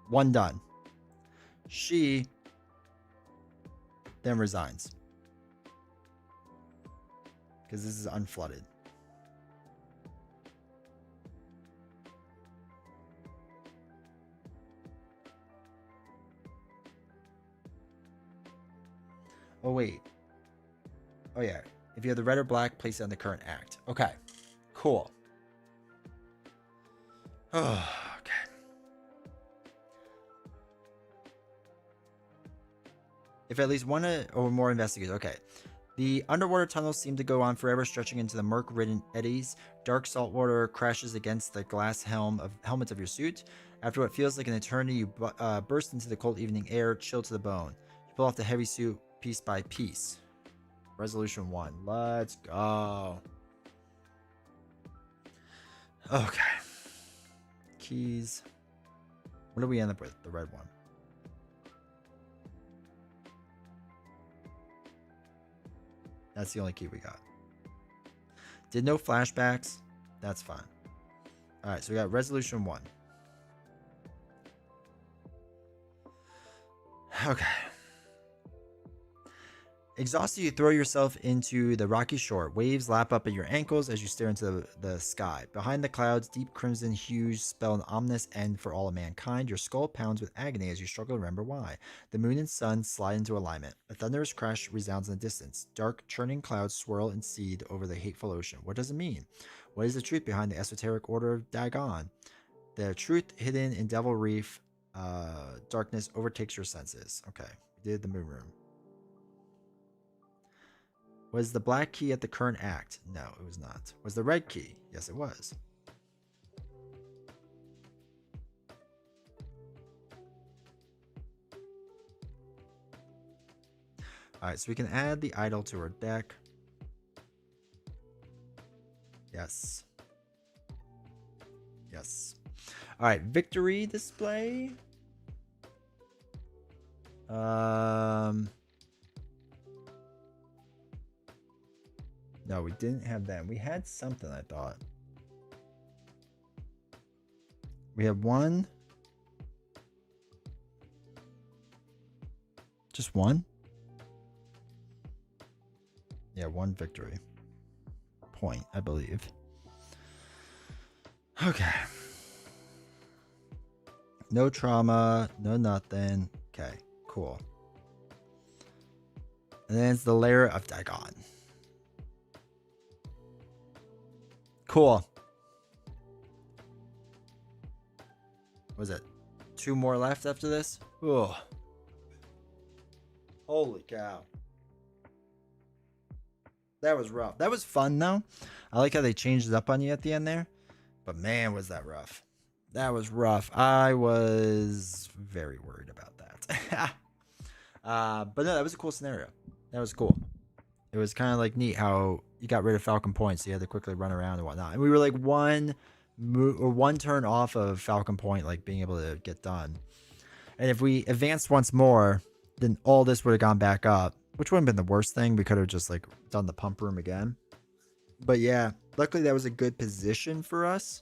One done. She then resigns. Because this is unflooded. Oh, wait. Oh, yeah. If you have the red or black, place it on the current act. Okay. Cool. Oh, okay. If at least one or more investigators. Okay. The underwater tunnels seem to go on forever, stretching into the murk-ridden eddies. Dark saltwater crashes against the glass helmets of your suit. After what feels like an eternity, you burst into the cold evening air, chilled to the bone. You pull off the heavy suit piece by piece. Resolution 1. Let's go. Okay. Keys. What do we end up with? The red one. That's the only key we got. Did no flashbacks. That's fine. All right, so we got resolution 1. Okay. Exhausted, you throw yourself into the rocky shore. Waves lap up at your ankles as you stare into the sky. Behind the clouds, deep crimson hues spell an ominous end for all of mankind. Your skull pounds with agony as you struggle to remember why. The moon and sun slide into alignment. A thunderous crash resounds in the distance. Dark, churning clouds swirl and seethe over the hateful ocean. What does it mean? What is the truth behind the esoteric order of Dagon? The truth hidden in Devil Reef. Darkness overtakes your senses. Okay, we did the moon room. Was the black key at the current act? No, it was not. Was the red key? Yes, it was. All right, so we can add the idol to our deck. Yes. Yes. All right, victory display. No, we didn't have that. We had something, I thought. We have one. Just one? Yeah, one victory point, I believe. Okay. No trauma, no nothing. Okay, cool. And then it's the lair of Dagon. Cool. What was it? 2 more left after this? Oh. Holy cow. That was rough. That was fun, though. I like how they changed it up on you at the end there. But man, was that rough. That was rough. I was very worried about that. But no, that was a cool scenario. That was cool. It was kind of like neat how you got rid of Falcon Point, so you had to quickly run around and whatnot. And we were like one turn off of Falcon Point, like being able to get done. And if we advanced once more, then all this would have gone back up, which wouldn't have been the worst thing. We could have just like done the pump room again. But yeah, luckily that was a good position for us,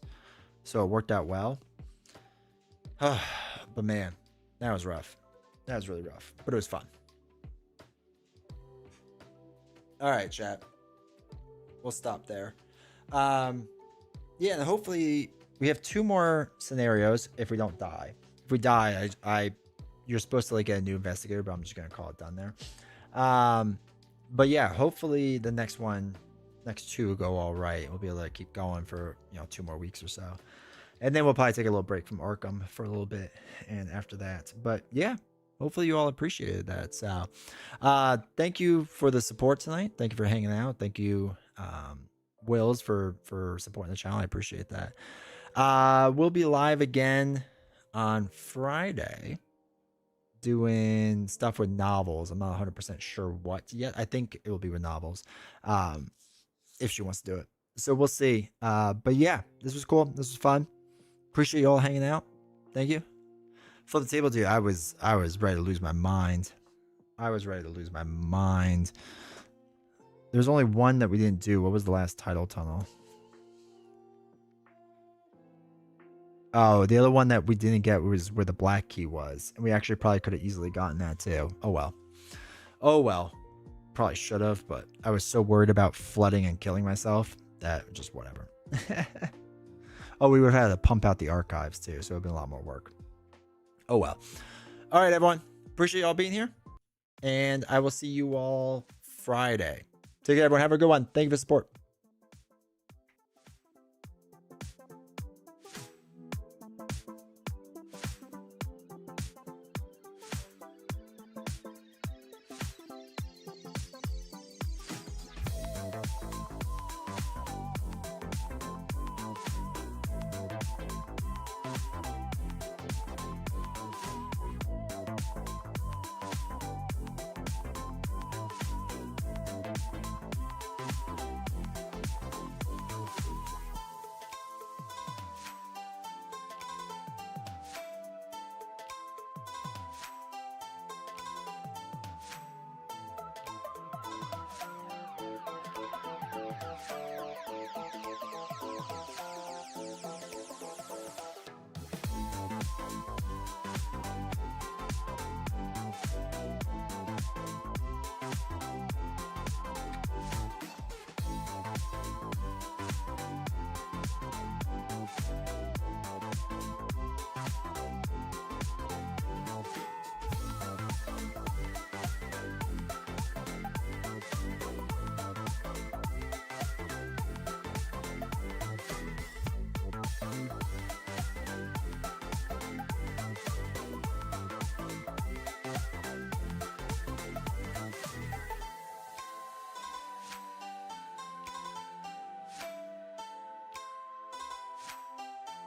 so it worked out well. But man, that was rough. That was really rough, but it was fun. All right, chat. We'll stop there. Yeah, and hopefully we have 2 more scenarios if we don't die. If we die, you're supposed to like get a new investigator, but I'm just gonna call it done there. But yeah, hopefully the next 2 go all right. We'll be able to keep going for 2 more weeks or so, and then we'll probably take a little break from Arkham for a little bit, and after that. But yeah. Hopefully you all appreciated that. So thank you for the support tonight. Thank you for hanging out. Thank you, Wills, for supporting the channel. I appreciate that. We'll be live again on Friday doing stuff with novels. I'm not 100% sure what yet. I think it will be with novels if she wants to do it. So we'll see. But yeah, this was cool. This was fun. Appreciate you all hanging out. Thank you. Flip the table, dude. I was ready to lose my mind. There's only one that we didn't do. What was the last title tunnel? Oh, the other one that we didn't get was where the black key was. And we actually probably could have easily gotten that too. Oh well. Oh well. Probably should have, but I was so worried about flooding and killing myself that just whatever. Oh, we would have had to pump out the archives too, so it would have been a lot more work. Oh well. All right, everyone. Appreciate y'all being here. And I will see you all Friday. Take care, everyone. Have a good one. Thank you for the support.